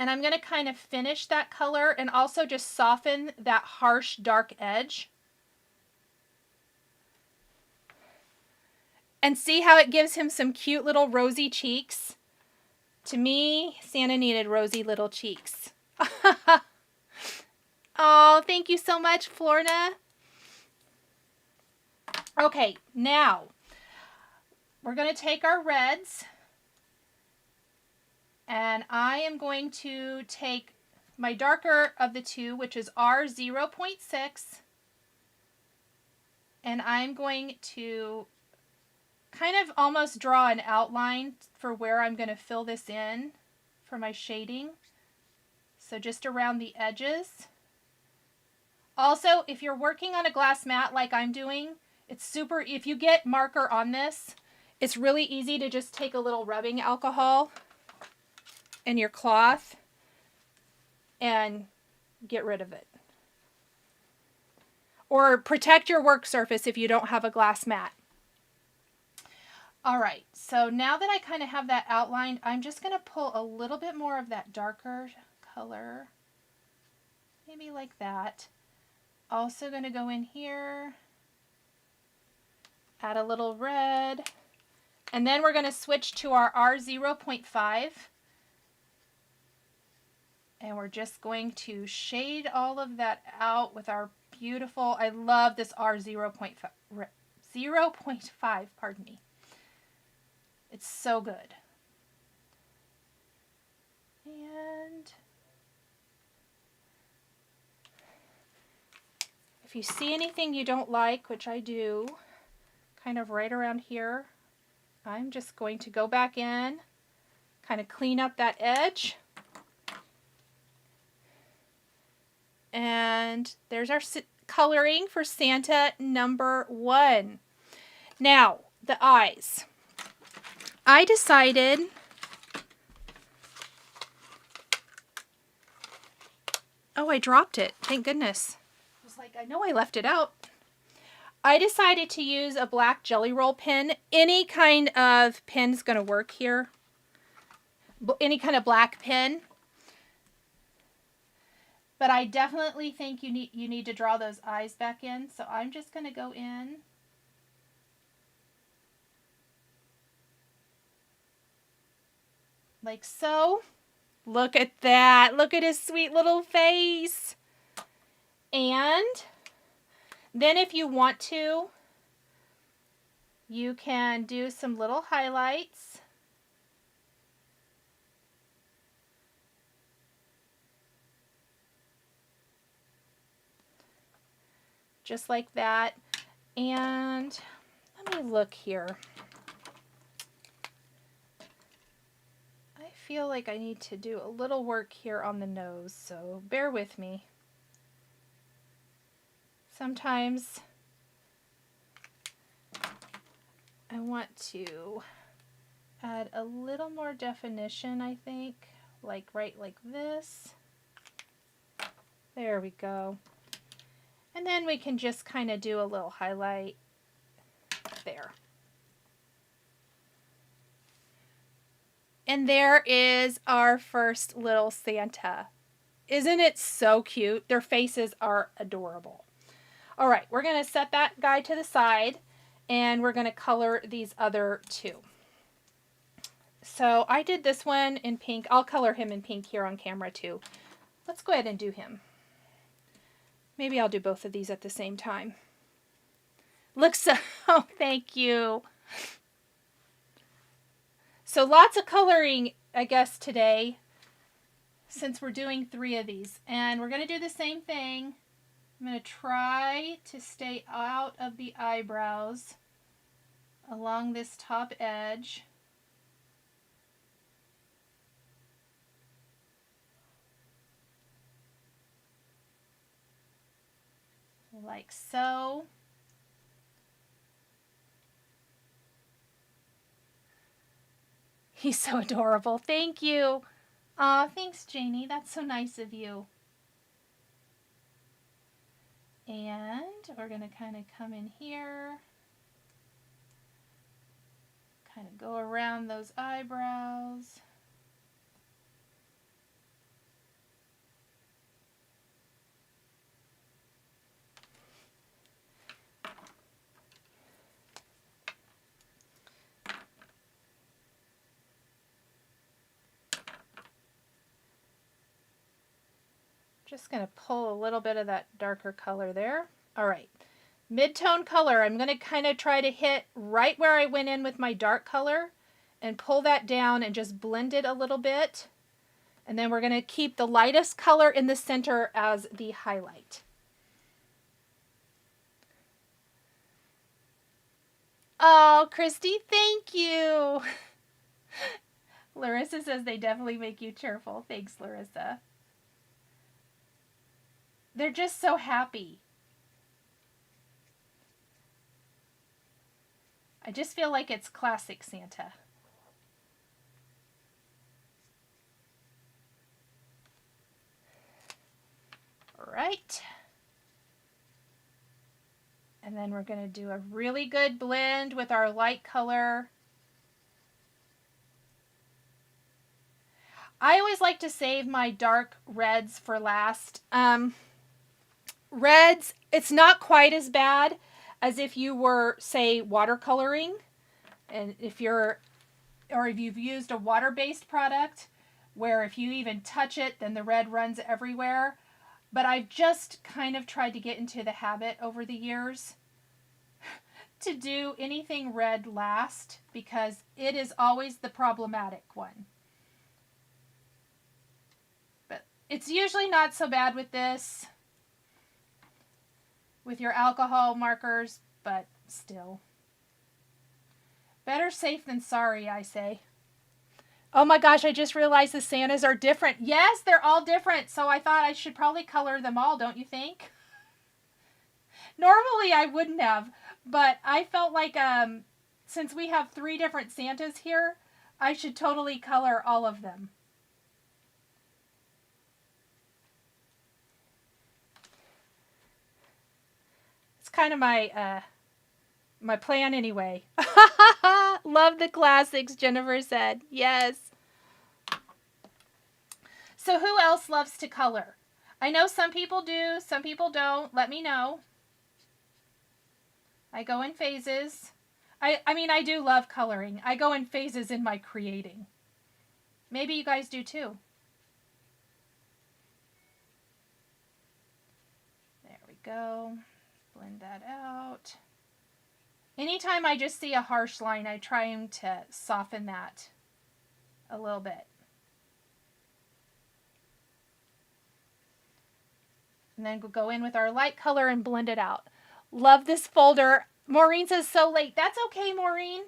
And I'm going to kind of finish that color and also just soften that harsh dark edge. And see how it gives him some cute little rosy cheeks? To me, Santa needed rosy little cheeks. Oh, thank you so much, Florna. Okay, now we're going to take our reds, and I am going to take my darker of the two, which is R0.6, and I'm going to kind of almost draw an outline for where I'm going to fill this in for my shading. So just around the edges. Also, if you're working on a glass mat like I'm doing, it's super, if you get marker on this, it's really easy to just take a little rubbing alcohol in your cloth and get rid of it. Or protect your work surface if you don't have a glass mat. All right, so now that I kind of have that outlined, I'm just going to pull a little bit more of that darker color, maybe like that. Also going to go in here, add a little red, and then we're going to switch to our R0.5, and we're just going to shade all of that out with our beautiful, I love this R0.5, pardon me. It's so good. And if you see anything you don't like, which I do, kind of right around here, I'm just going to go back in, kind of clean up that edge. And there's our coloring for Santa number 1. Now, the eyes. I decided I dropped it. Thank goodness. I was like, I know I left it out. I decided to use a black jelly roll pen. Any kind of pen is going to work here. Any kind of black pen. But I definitely think you need to draw those eyes back in. So I'm just going to go in. Like so. Look at that. Look at his sweet little face. And then if you want to, you can do some little highlights. Just like that. And let me look here. I feel like I need to do a little work here on the nose, so bear with me. Sometimes I want to add a little more definition, I think, like right like this. There we go. And then we can just kind of do a little highlight there. And there is our first little Santa. Isn't it so cute? Their faces are adorable. All right, we're going to set that guy to the side, and we're going to color these other two. So I did this one in pink. I'll color him in pink here on camera too. Let's go ahead and do him. Maybe I'll do both of these at the same time. Looks so, oh, thank you. So lots of coloring, I guess, today, since we're doing 3 of these. And we're going to do the same thing. I'm going to try to stay out of the eyebrows along this top edge. Like so. He's so adorable. Thank you. Aw, thanks, Janie. That's so nice of you. And we're going to kind of come in here. Kind of go around those eyebrows. Just going to pull a little bit of that darker color there. All right. Mid-tone color. I'm going to kind of try to hit right where I went in with my dark color and pull that down and just blend it a little bit. And then we're going to keep the lightest color in the center as the highlight. Oh, Christy, thank you. Larissa says they definitely make you cheerful. Thanks, Larissa. They're just so happy. I just feel like it's classic Santa. All right. And then we're going to do a really good blend with our light color. I always like to save my dark reds for last. Reds, it's not quite as bad as if you were, say, watercoloring. And if you've used a water-based product where if you even touch it, then the red runs everywhere. But I've just kind of tried to get into the habit over the years to do anything red last because it is always the problematic one. But it's usually not so bad with this, with your alcohol markers, but still. Better safe than sorry, I say. Oh my gosh, I just realized the Santas are different. Yes, they're all different, so I thought I should probably color them all, don't you think? Normally I wouldn't have, but I felt like since we have 3 different Santas here, I should totally color all of them. It's kind of my my plan anyway. Love the classics, Jennifer said. Yes. So who else loves to color? I know some people do, some people don't. Let me know. I go in phases. I mean, I do love coloring. I go in phases in my creating. Maybe you guys do too. There we go. Blend that out. Anytime I just see a harsh line, I try to soften that a little bit. And then we'll go in with our light color and blend it out. Love this folder. Maureen says, so late. That's okay, Maureen.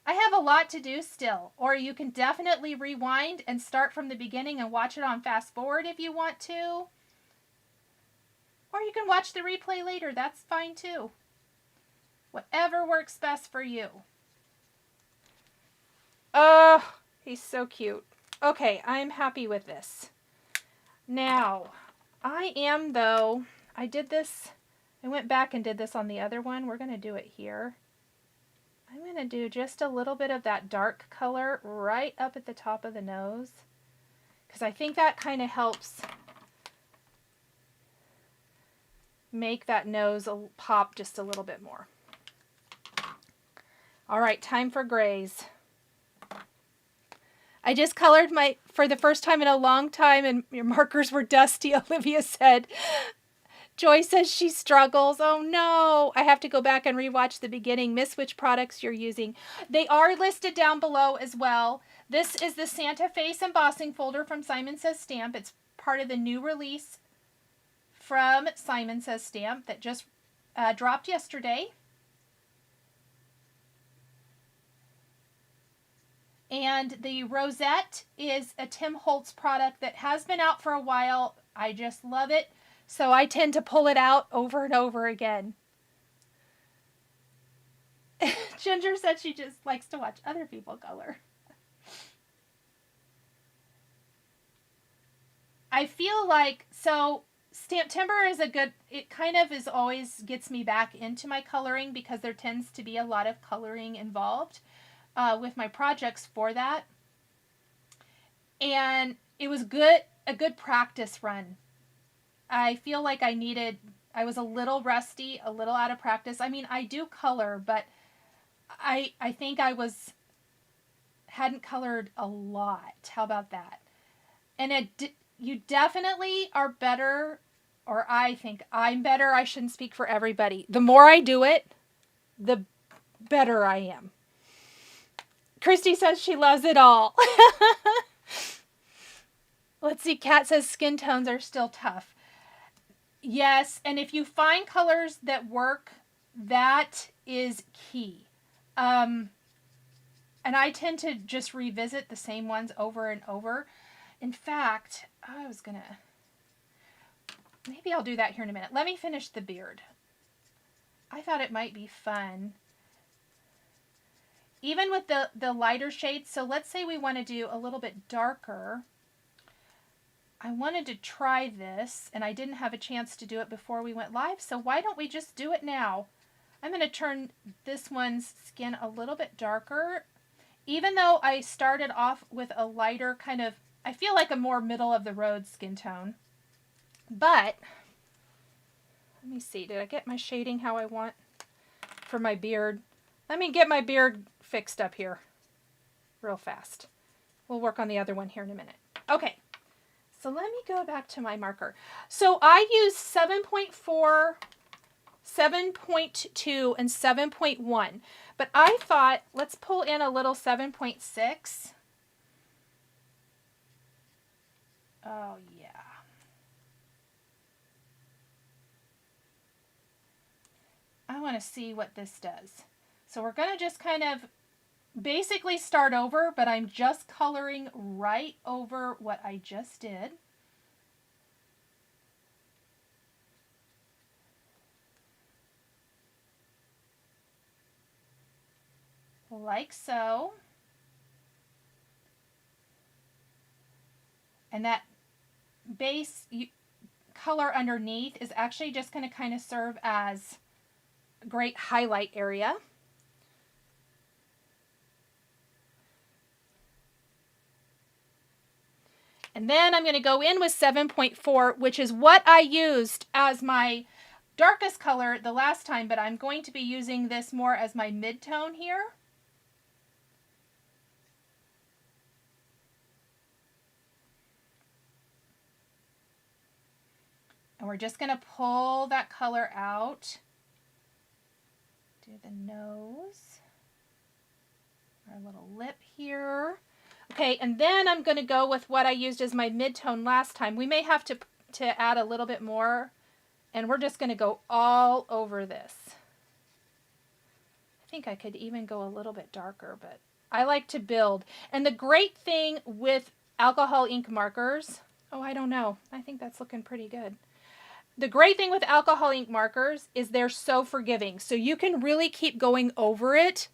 I have a lot to do still. Or you can definitely rewind and start from the beginning and watch it on fast forward if you want to. Or you can watch the replay later. That's fine too. Whatever works best for you. Oh, he's so cute. Okay, I'm happy with this. Now, I did this, I went back and did this on the other one. We're going to do it here. I'm going to do just a little bit of that dark color right up at the top of the nose, because I think that kind of helps make that nose pop just a little bit more. All right, time for grays. I just colored for the first time in a long time, and your markers were dusty, Olivia said. Joy says she struggles. Oh no, I have to go back and rewatch the beginning. Miss which products you're using. They are listed down below as well. This is the Santa Face Embossing folder from Simon Says Stamp. It's part of the new release from Simon Says Stamp that just dropped yesterday. And the Rosette is a Tim Holtz product that has been out for a while. I just love it. So I tend to pull it out over and over again. Ginger said she just likes to watch other people color. I feel like, so Stamptember is a good, it kind of is always gets me back into my coloring because there tends to be a lot of coloring involved with my projects for that. And it was a good practice run. I feel like I was a little rusty, a little out of practice. I mean, I do color, but I think I hadn't colored a lot. How about that? And You definitely are better, or I think I'm better. I shouldn't speak for everybody. The more I do it, the better I am. Christy says she loves it all. Let's see, Kat says skin tones are still tough. Yes, and if you find colors that work, that is key. And I tend to just revisit the same ones over and over. In fact, maybe I'll do that here in a minute. Let me finish the beard. I thought it might be fun. Even with the lighter shades, so let's say we want to do a little bit darker. I wanted to try this, and I didn't have a chance to do it before we went live, so why don't we just do it now? I'm going to turn this one's skin a little bit darker. Even though I started off with a lighter kind of, I feel like a more middle of the road skin tone. But, let me see, did I get my shading how I want for my beard? Let me get my beard fixed up here real fast. We'll work on the other one here in a minute. Okay. So let me go back to my marker. So I use 7.4, 7.2, and 7.1. But I thought, let's pull in a little 7.6. Oh, yeah. I want to see what this does. So we're going to just kind of basically start over, but I'm just coloring right over what I just did. Like so. And that base color underneath is actually just going to kind of serve as a great highlight area. And then I'm going to go in with 7.4, which is what I used as my darkest color the last time, but I'm going to be using this more as my mid-tone here. And we're just going to pull that color out. Do the nose. Our little lip here. Okay, and then I'm going to go with what I used as my mid-tone last time. We may have to add a little bit more, and we're just going to go all over this. I think I could even go a little bit darker, but I like to build. And the great thing with alcohol ink markers, oh, I don't know. I think that's looking pretty good. The great thing with alcohol ink markers is they're so forgiving. So you can really keep going over it.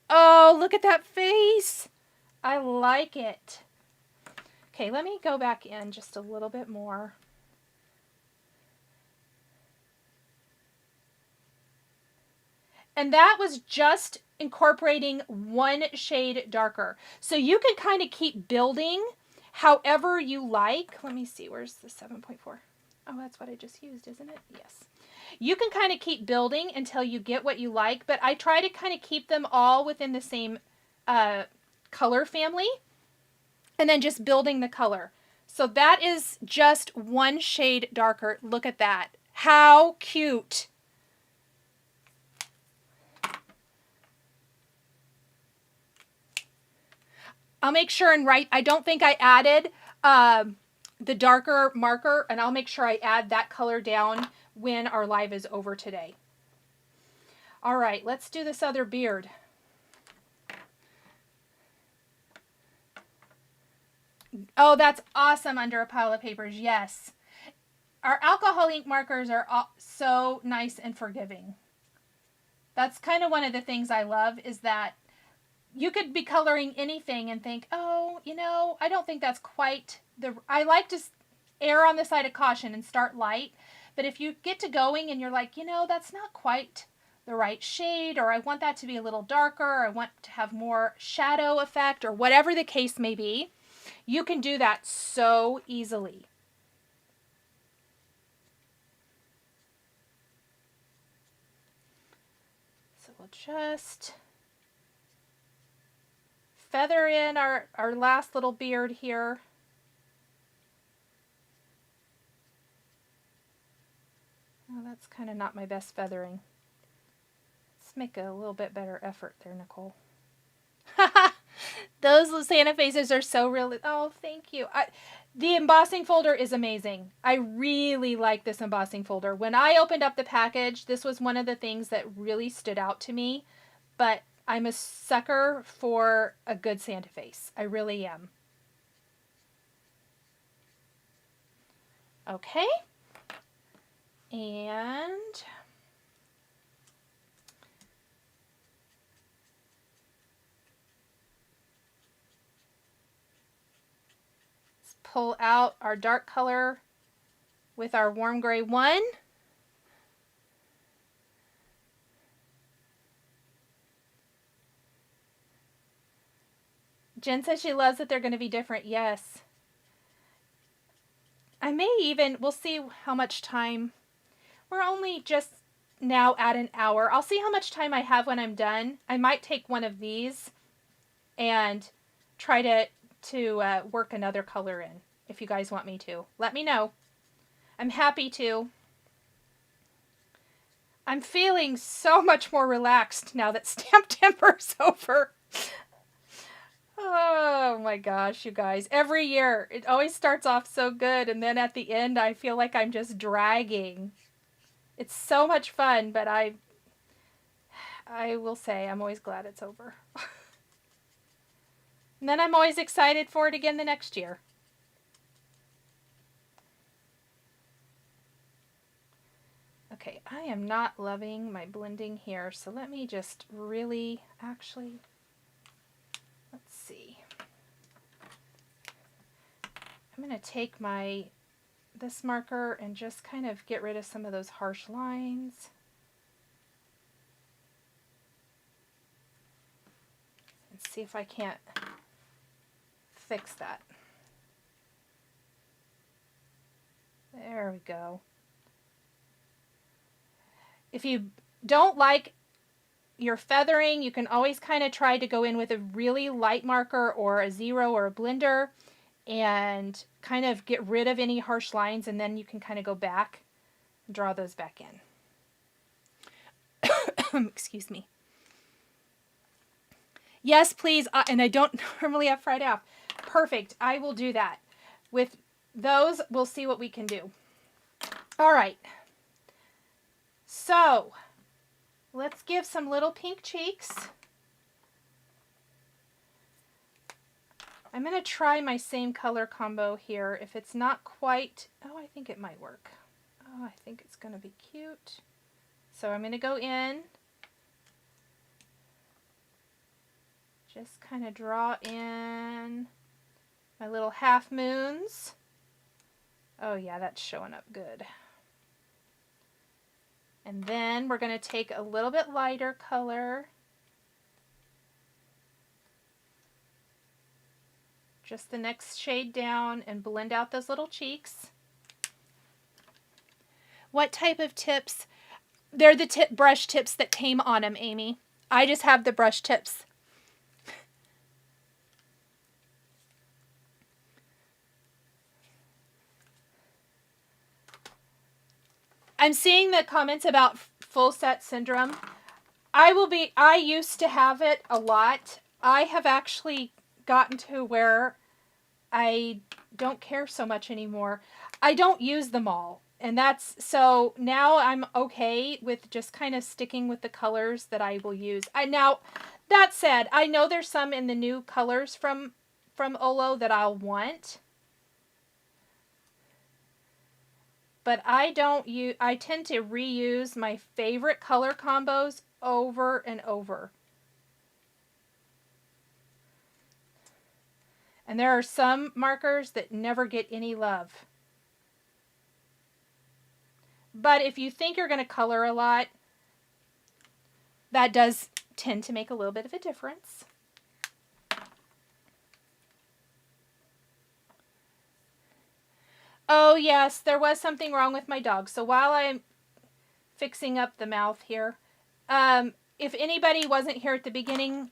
Oh, look at that face. I like it. Okay, let me go back in just a little bit more. And that was just incorporating one shade darker. So you can kind of keep building however you like. Let me see, where's the 7.4? Oh, that's what I just used, isn't it? Yes. You can kind of keep building until you get what you like, but I try to kind of keep them all within the same color family and then just building the color. So that is just one shade darker. Look at that. How cute. I'll make sure and write, I don't think I added the darker marker, and I'll make sure I add that color down when our live is over today. All right, let's do this other beard. Oh, that's awesome under a pile of papers. Yes. Our alcohol ink markers are so nice and forgiving. That's kind of one of the things I love is that you could be coloring anything and think, oh, you know, I don't think that's quite I like to err on the side of caution and start light. But if you get to going and you're like, you know, that's not quite the right shade, or I want that to be a little darker, or I want to have more shadow effect, or whatever the case may be, you can do that so easily. So we'll just feather in our last little beard here. that's kind of not my best feathering. Let's make a little bit better effort there, Nicole. Those Santa faces are so real. Oh, thank you. The embossing folder is amazing. I really like this embossing folder. When I opened up the package, this was one of the things that really stood out to me. But I'm a sucker for a good Santa face. I really am. Okay. And let's pull out our dark color with our warm gray one. Jen says she loves that they're going to be different. Yes. I may even, we'll see how much time. We're only just now at an hour. I'll see how much time I have when I'm done. I might take one of these and try to work another color in. If you guys want me to, let me know. I'm happy to. I'm feeling so much more relaxed now that Stamptember's over. Oh my gosh, you guys. Every year, it always starts off so good, and then at the end, I feel like I'm just dragging. It's so much fun, but I will say I'm always glad it's over. And then I'm always excited for it again the next year. Okay, I am not loving my blending here, so let me just really, actually, let's see. I'm going to take this marker and just kind of get rid of some of those harsh lines. And see if I can't fix that. There we go. If you don't like your feathering, you can always kind of try to go in with a really light marker or a zero or a blender and kind of get rid of any harsh lines, and then you can kind of go back and draw those back in. Excuse me. Yes, please. And I don't normally have Friday off. Perfect. I will do that. With those, we'll see what we can do. All right. So, let's give some little pink cheeks. I'm going to try my same color combo here. If it's not quite, oh, I think it might work. Oh, I think it's going to be cute. So I'm going to go in, just kind of draw in my little half moons. Oh yeah, that's showing up good. And then we're going to take a little bit lighter color. Just the next shade down and blend out those little cheeks. What type of tips? They're the brush tips that came on them, Amy. I just have the brush tips. I'm seeing the comments about full set syndrome. I used to have it a lot. I have actually gotten to where I don't care so much anymore. I don't use them all. And so now I'm okay with just kind of sticking with the colors that I will use. Now, that said, I know there's some in the new colors from Olo that I'll want. But I tend to reuse my favorite color combos over and over. And there are some markers that never get any love. But if you think you're going to color a lot, that does tend to make a little bit of a difference. Oh yes, there was something wrong with my dog. So while I'm fixing up the mouth here, if anybody wasn't here at the beginning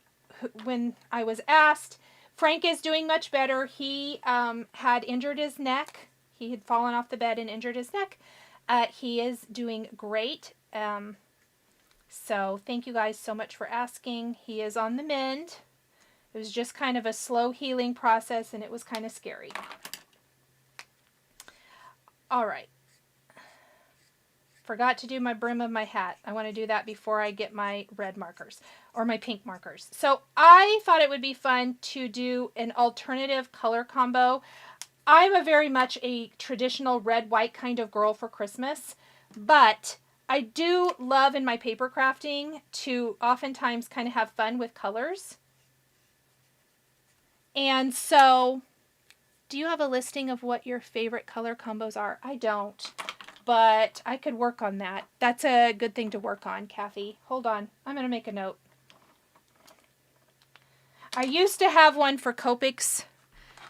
when I was asked, Frank is doing much better. He had injured his neck. He had fallen off the bed and injured his neck. He is doing great. So thank you guys so much for asking. He is on the mend. It was just kind of a slow healing process, and it was kind of scary. All right. Forgot to do my brim of my hat. I want to do that before I get my red markers or my pink markers. So I thought it would be fun to do an alternative color combo. I'm a very much a traditional red-white kind of girl for Christmas, but I do love in my paper crafting to oftentimes kind of have fun with colors. And so, do you have a listing of what your favorite color combos are? I don't. But I could work on that. That's a good thing to work on, Kathy. Hold on. I'm going to make a note. I used to have one for Copics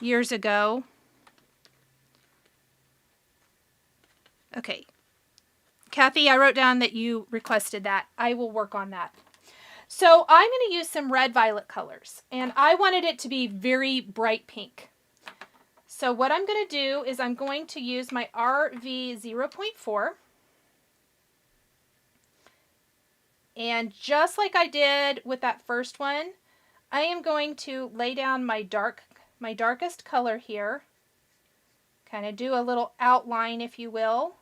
years ago. Okay. Kathy, I wrote down that you requested that. I will work on that. So I'm going to use some red violet colors. And I wanted it to be very bright pink. So what I'm going to do is I'm going to use my RV 0.4. And just like I did with that first one, I am going to lay down my darkest color here. Kind of do a little outline, if you will.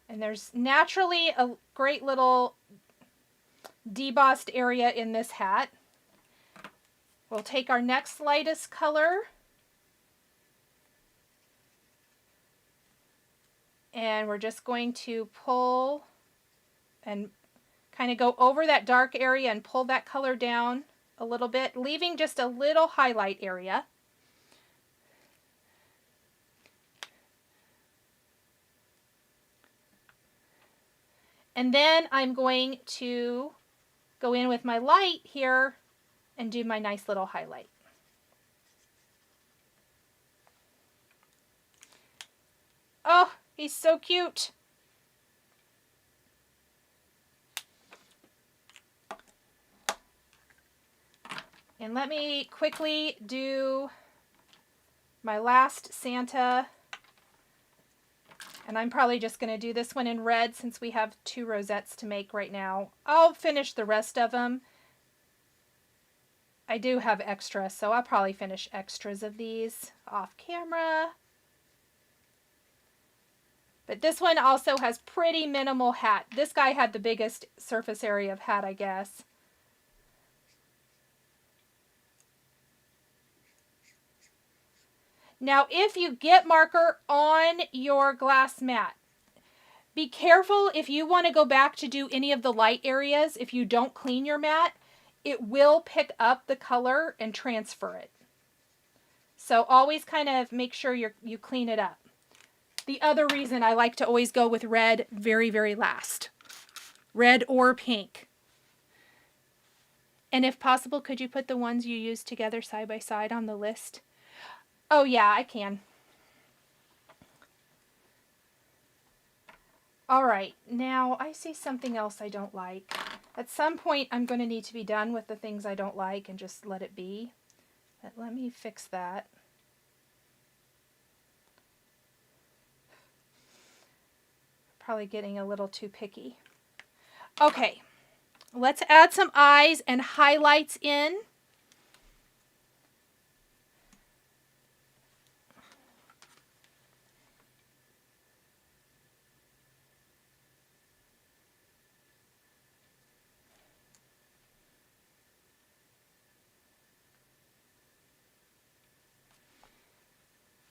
And there's naturally a great little debossed area in this hat. We'll take our next lightest color and we're just going to pull and kind of go over that dark area and pull that color down a little bit, leaving just a little highlight area. And then I'm going to go in with my light here and do my nice little highlight. Oh, he's so cute. And let me quickly do my last Santa. And I'm probably just going to do this one in red since we have 2 rosettes to make right now. I'll finish the rest of them. I do have extras, so I'll probably finish extras of these off camera. But this one also has pretty minimal hat. This guy had the biggest surface area of hat, I guess. Now, if you get marker on your glass mat, be careful if you want to go back to do any of the light areas. If you don't clean your mat, it will pick up the color and transfer it. So always kind of make sure you clean it up. The other reason I like to always go with red very, very last. Red or pink. And if possible, could you put the ones you used together side by side on the list? Oh yeah, I can. All right, now I see something else I don't like. At some point, I'm going to need to be done with the things I don't like and just let it be. But let me fix that. Probably getting a little too picky. Okay, let's add some eyes and highlights in.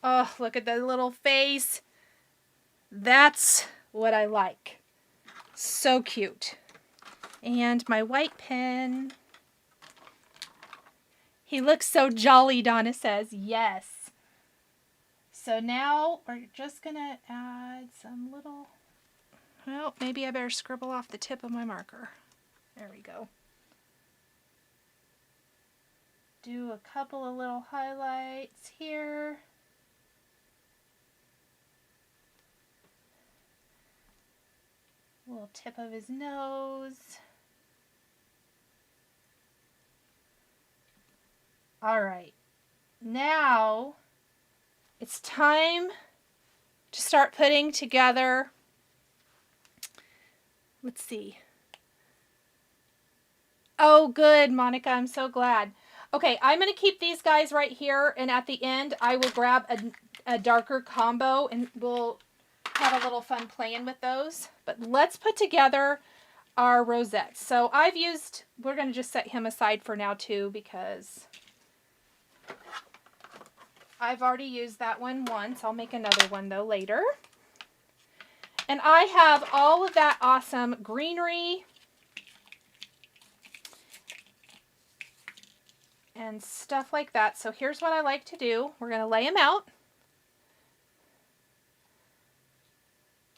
Oh, look at that little face. That's what I like. So cute. And my white pen. He looks so jolly, Donna says. Yes. So now we're just going to add some little... Well, maybe I better scribble off the tip of my marker. There we go. Do a couple of little highlights here. Little tip of his nose. All right. Now it's time to start putting together, let's see. Oh, good, Monica, I'm so glad. Okay, I'm going to keep these guys right here, and at the end, I will grab a darker combo, and we'll have a little fun playing with those. But let's put together our rosettes. So we're going to just set him aside for now too, because I've already used that one once. I'll make another one though later. And I have all of that awesome greenery and stuff like that. So here's what I like to do. We're going to lay them out.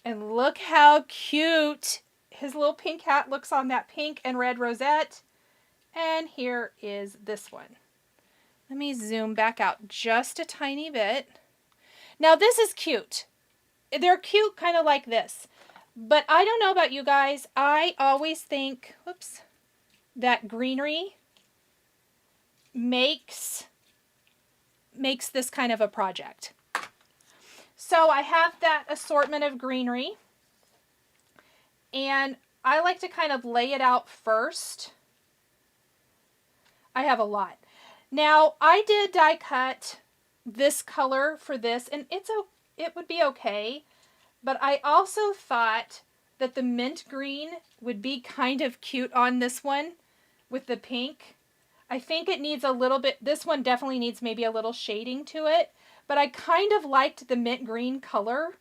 And look how cute his little pink hat looks on that pink and red rosette. And here is this one. Let me zoom back out just a tiny bit. Now this is cute. They're cute kind of like this. But I don't know about you guys. I always think, whoops, that greenery makes this kind of a project. So I have that assortment of greenery, and I like to kind of lay it out first. I have a lot. Now I did die cut this color for this, and it would be okay, but I also thought that the mint green would be kind of cute on this one with the pink. I think it needs a little bit, this one definitely needs maybe a little shading to it, but I kind of liked the mint green color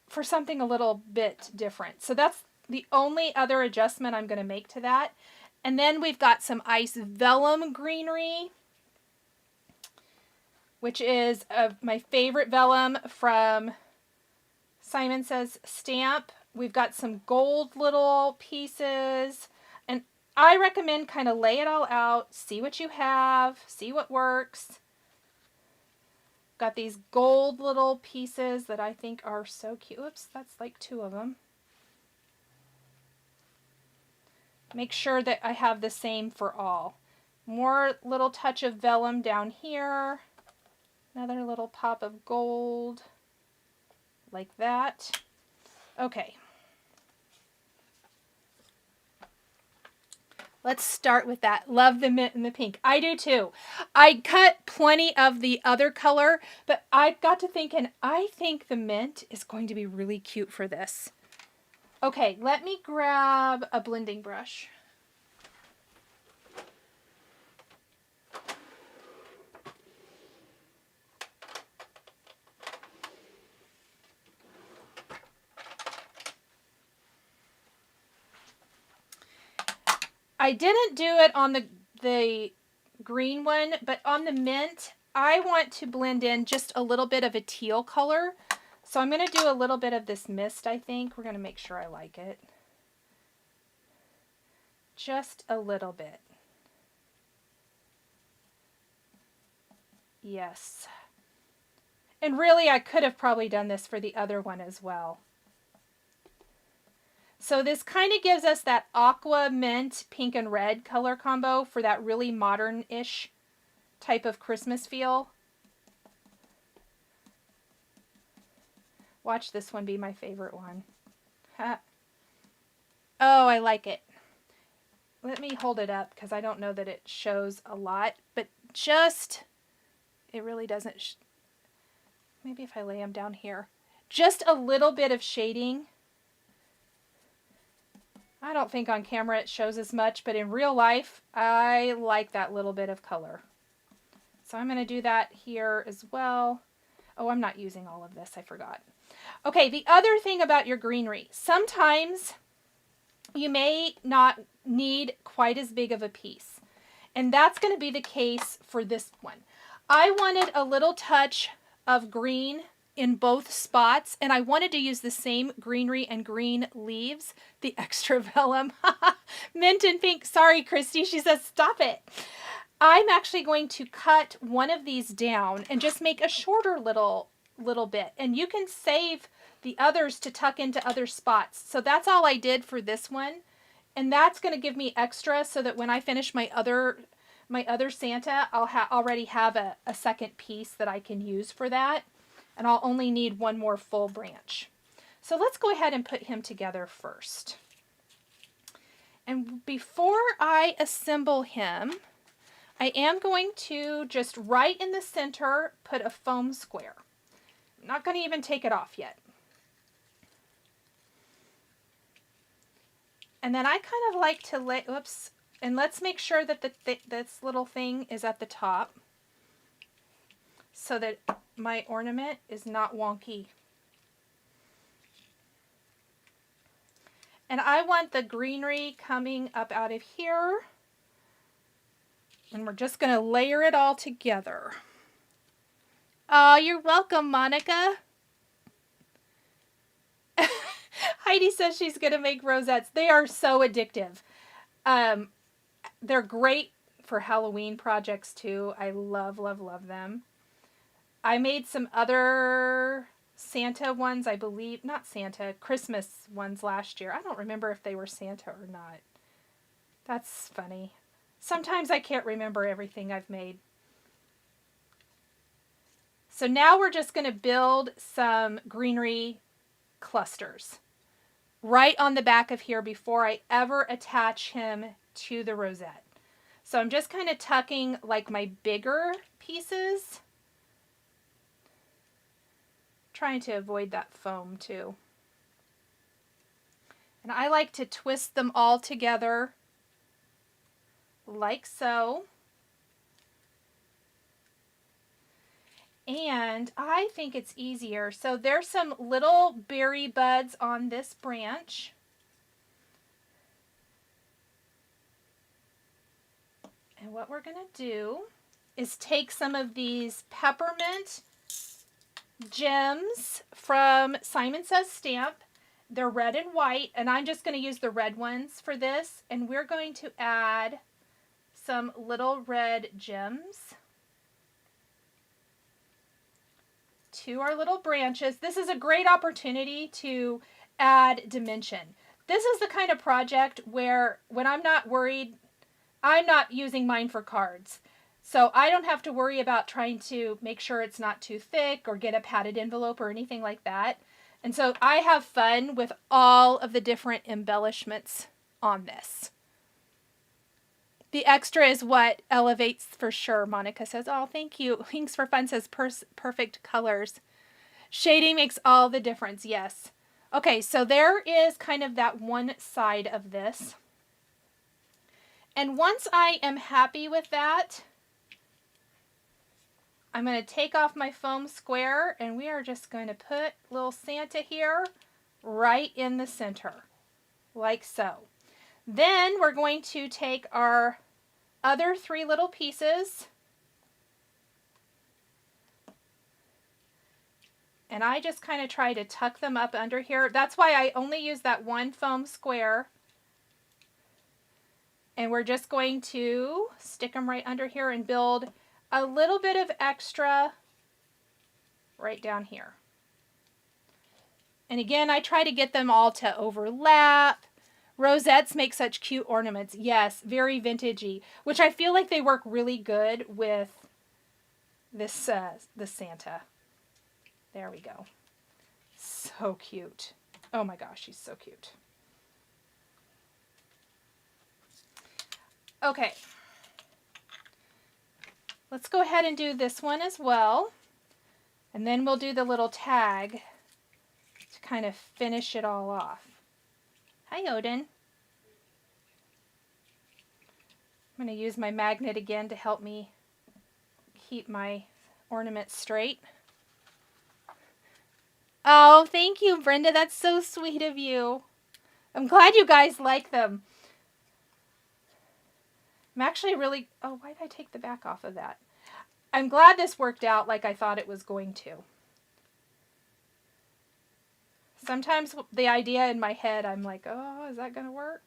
for something a little bit different. So that's the only other adjustment I'm going to make to that. And then we've got some ice vellum greenery, which is my favorite vellum from Simon Says Stamp. We've got some gold little pieces, and I recommend kind of lay it all out, see what you have, see what works. Got these gold little pieces that I think are so cute. Oops, that's like 2 of them. Make sure that I have the same for all. More little touch of vellum down here. Another little pop of gold. Like that. Okay. Let's start with that. Love the mint and the pink. I do too. I cut plenty of the other color, but I got to thinking, I think the mint is going to be really cute for this. Okay, let me grab a blending brush. I didn't do it on the green one, but on the mint, I want to blend in just a little bit of a teal color. So I'm going to do a little bit of this mist, I think. We're going to make sure I like it. Just a little bit. Yes. And really, I could have probably done this for the other one as well. So this kind of gives us that aqua mint pink and red color combo for that really modern-ish type of Christmas feel. Watch this one be my favorite one. Oh, I like it. Let me hold it up because I don't know that it shows a lot, but just, it really doesn't. Maybe if I lay them down here. Just a little bit of shading. I don't think on camera it shows as much, but in real life, I like that little bit of color. So I'm going to do that here as well. Oh, I'm not using all of this. I forgot. Okay, the other thing about your greenery. Sometimes you may not need quite as big of a piece. And that's going to be the case for this one. I wanted a little touch of green in both spots, and I wanted to use the same greenery and green leaves, the extra vellum. Mint and pink. Sorry, Christy. She says, stop it. I'm actually going to cut one of these down and just make a shorter little bit. And you can save the others to tuck into other spots. So that's all I did for this one. And that's going to give me extra so that when I finish my other my other Santa, I'll already have a second piece that I can use for that. And I'll only need one more full branch. So let's go ahead and put him together first. And before I assemble him, I am going to just right in the center put a foam square. I'm not going to even take it off yet. And then I kind of like to lay, oops, and let's make sure that this little thing is at the top so that my ornament is not wonky. And I want the greenery coming up out of here. And we're just going to layer it all together. Oh, you're welcome, Monica. Heidi says she's going to make rosettes. They are so addictive. They're great for Halloween projects too. I love, love, love them. I made some other Santa ones, I believe. Not Santa, Christmas ones last year. I don't remember if they were Santa or not. That's funny. Sometimes I can't remember everything I've made. So now we're just going to build some greenery clusters right on the back of here before I ever attach him to the rosette. So I'm just kind of tucking like my bigger pieces. Trying to avoid that foam too. And I like to twist them all together like so. And I think it's easier. So there's some little berry buds on this branch. And what we're going to do is take some of these peppermint gems from Simon Says Stamp. They're red and white, and I'm just going to use the red ones for this. And we're going to add some little red gems to our little branches. This is a great opportunity to add dimension. This is the kind of project where when I'm not worried, I'm not using mine for cards. So I don't have to worry about trying to make sure it's not too thick or get a padded envelope or anything like that. And so I have fun with all of the different embellishments on this. The extra is what elevates for sure, Monica says. Oh, thank you. Wings for Fun says perfect colors. Shading makes all the difference, yes. Okay, so there is kind of that one side of this. And once I am happy with that, I'm going to take off my foam square and we are just going to put little Santa here right in the center, like so. Then we're going to take our other three little pieces and I just kind of try to tuck them up under here. That's why I only use that one foam square. And we're just going to stick them right under here and build a little bit of extra right down here. And again, I try to get them all to overlap. Rosettes make such cute ornaments. Yes, very vintagey, which I feel like they work really good with this the Santa. There we go. So cute. Oh my gosh, she's so cute. Okay. Let's go ahead and do this one as well. And then we'll do the little tag to kind of finish it all off. Hi, Odin. I'm going to use my magnet again to help me keep my ornament straight. Oh, thank you, Brenda. That's so sweet of you. I'm glad you guys like them. I'm actually really... Oh, why did I take the back off of that? I'm glad this worked out like I thought it was going to. Sometimes the idea in my head, I'm like, oh, is that going to work?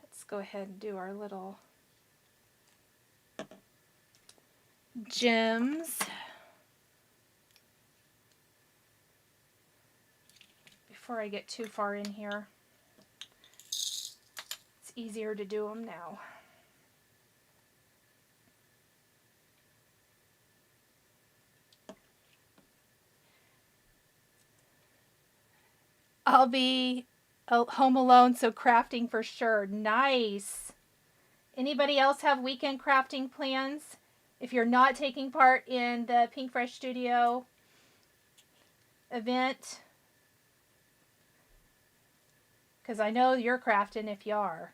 Let's go ahead and do our little gems. Before I get too far in here. easier to do them now. I'll be home alone, so crafting for sure. Nice. Anybody else have weekend crafting plans? If you're not taking part in the Pink Fresh Studio event, because I know you're crafting if you are.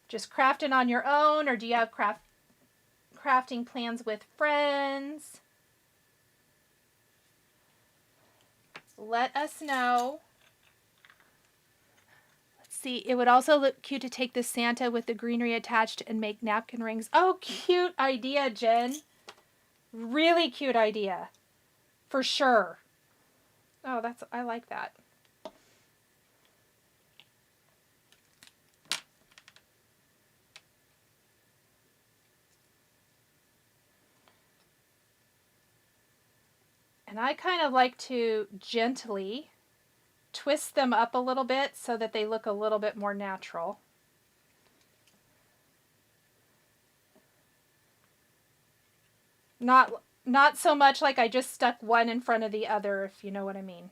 Just crafting on your own, or do you have crafting plans with friends? Let us know. Let's see. It would also look cute to take the Santa with the greenery attached and make napkin rings. Oh, cute idea, Jen. Really cute idea. For sure. Oh, I like that. And I kind of like to gently twist them up a little bit so that they look a little bit more natural. Not so much like I just stuck one in front of the other, if you know what I mean.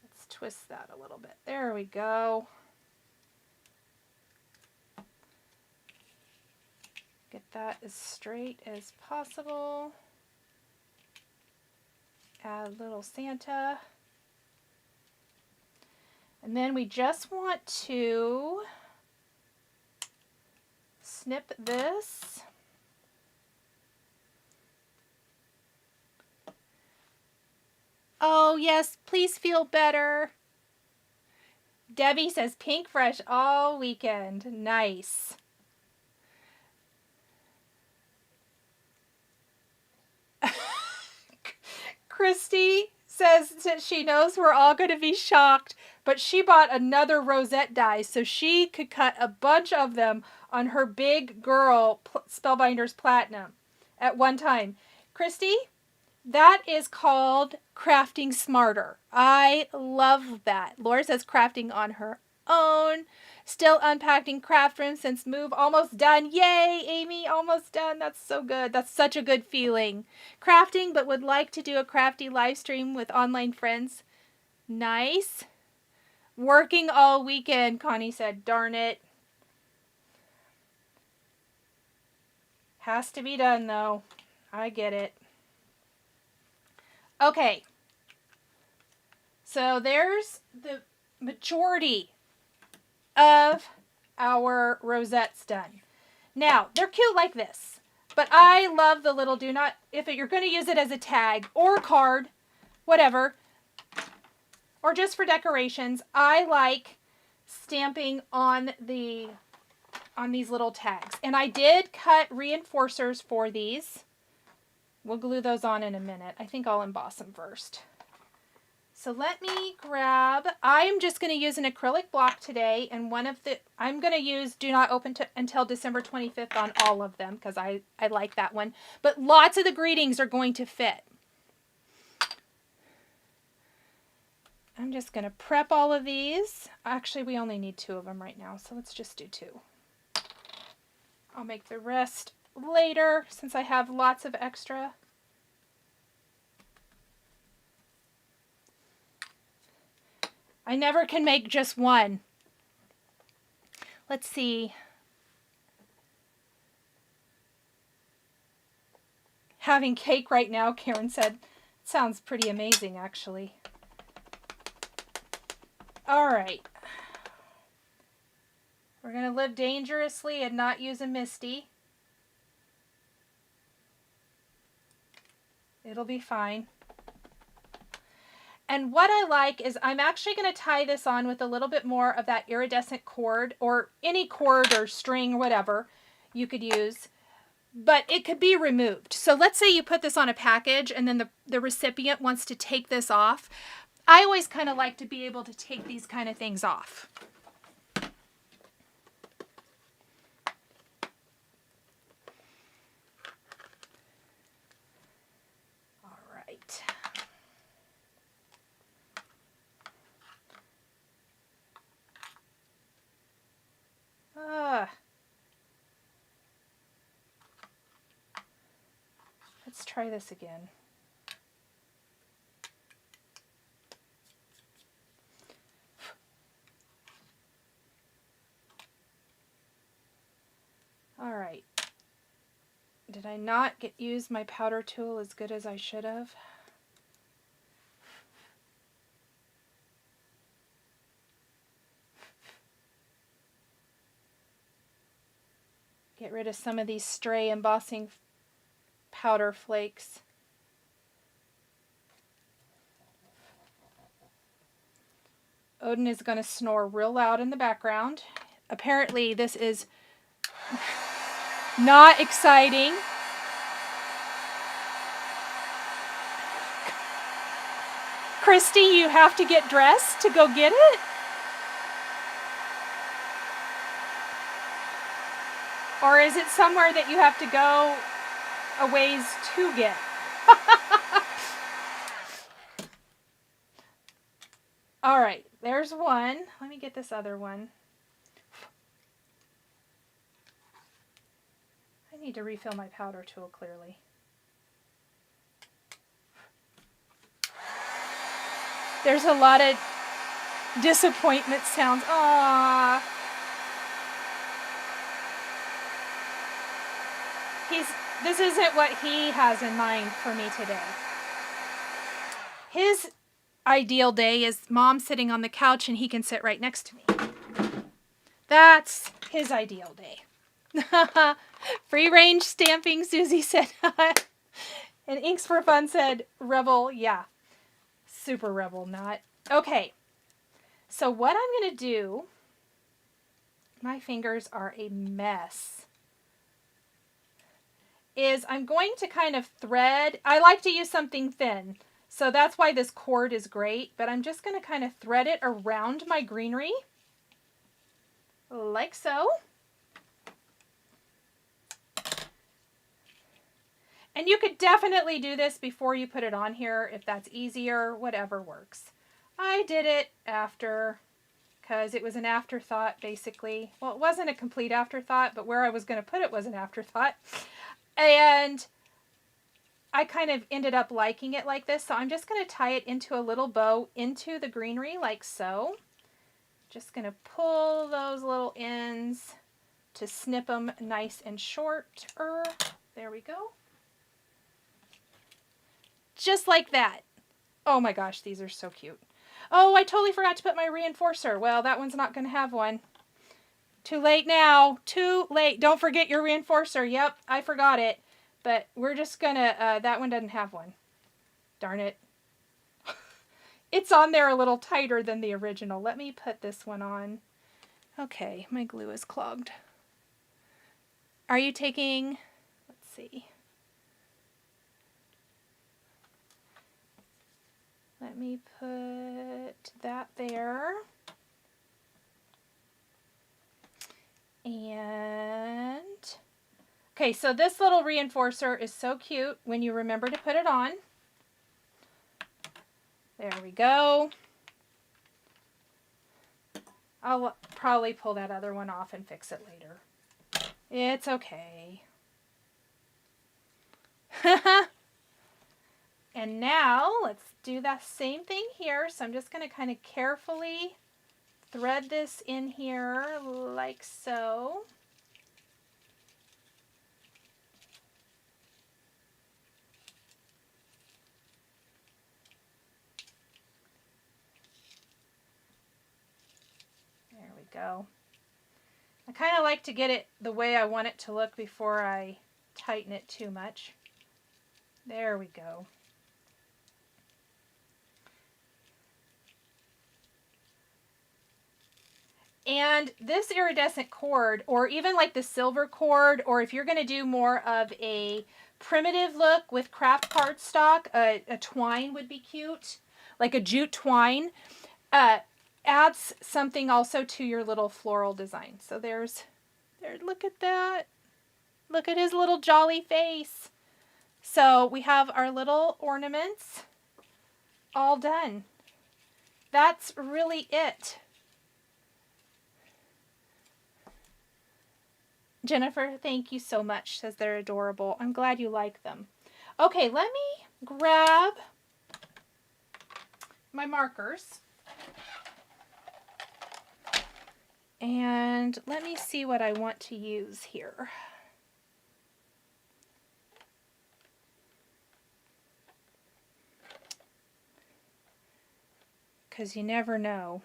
Let's twist that a little bit. There we go. Get that as straight as possible. Add little Santa. And then we just want to snip this. Oh yes, please feel better. Debbie says Pink Fresh all weekend. Nice. Christy says that she knows we're all going to be shocked, but she bought another Rosette die so she could cut a bunch of them on her big girl Spellbinders Platinum at one time. Christy, that is called crafting smarter. I love that. Laura says crafting on her own. Still unpacking craft room since move almost done. Yay, Amy, almost done. That's so good. That's such a good feeling. Crafting, but would like to do a crafty live stream with online friends. Nice. Working all weekend, Connie said. Darn it. Has to be done, though. I get it. Okay. So there's the majority of our rosettes done. Now, they're cute like this, but I love the little if you're going to use it as a tag or a card, whatever, or just for decorations, I like stamping on these little tags. And I did cut reinforcers for these. We'll glue those on in a minute. I think I'll emboss them first. So let me grab, I'm just going to use an acrylic block today, and I'm going to use Do Not Open until December 25th on all of them, because I like that one. But lots of the greetings are going to fit. I'm just going to prep all of these. Actually, we only need 2 of them right now, so let's just do 2. I'll make the rest later, since I have lots of extra. I never can make just one. Let's see. Having cake right now, Karen said. Sounds pretty amazing, actually. All right. We're going to live dangerously and not use a Misty. It'll be fine. And what I like is I'm actually going to tie this on with a little bit more of that iridescent cord, or any cord or string, whatever you could use, but it could be removed. So let's say you put this on a package and then the recipient wants to take this off. I always kind of like to be able to take these kind of things off. All right. let's try this again. All right. Did I not use my powder tool as good as I should have? Get rid of some of these stray embossing powder flakes. Odin is going to snore real loud in the background. Apparently this is not exciting. Christy, you have to get dressed to go get it? Or is it somewhere that you have to go a ways to get? All right, there's one. Let me get this other one. I need to refill my powder tool clearly. There's a lot of disappointment sounds. Aww. This isn't what he has in mind for me today. His ideal day is Mom sitting on the couch and he can sit right next to me. That's his ideal day. Free range stamping, Susie said. And Inks for Fun said, Rebel, yeah. Super Rebel, not. Okay. So what I'm going to do, my fingers are a mess, is I'm going to kind of thread. I like to use something thin, so that's why this cord is great, but I'm just going to kind of thread it around my greenery, like so. And you could definitely do this before you put it on here if that's easier, whatever works. I did it after, because it was an afterthought, basically. Well, it wasn't a complete afterthought, but where I was going to put it was an afterthought. And I kind of ended up liking it like this, so I'm just going to tie it into a little bow into the greenery like so. Just going to pull those little ends to snip them nice and short. There we go. Just like that. Oh my gosh, these are so cute. Oh, I totally forgot to put my reinforcer. Well, that one's not going to have one. Too late now. Too late. Don't forget your reinforcer. Yep, I forgot it. But we're just going to, that one doesn't have one. Darn it. It's on there a little tighter than the original. Let me put this one on. Okay, my glue is clogged. Are you taking, let's see. Let me put that there. And, okay, so this little reinforcer is so cute when you remember to put it on. There we go. I'll probably pull that other one off and fix it later. It's okay. And now let's do that same thing here. So I'm just going to kind of carefully thread this in here like so. There we go. I kind of like to get it the way I want it to look before I tighten it too much. There we go. And this iridescent cord, or even like the silver cord, or if you're going to do more of a primitive look with craft cardstock, a twine would be cute, like a jute twine, adds something also to your little floral design. So there, look at that. Look at his little jolly face. So we have our little ornaments all done. That's really it. Jennifer, thank you so much, says they're adorable. I'm glad you like them. Okay, let me grab my markers. And let me see what I want to use here. Because you never know.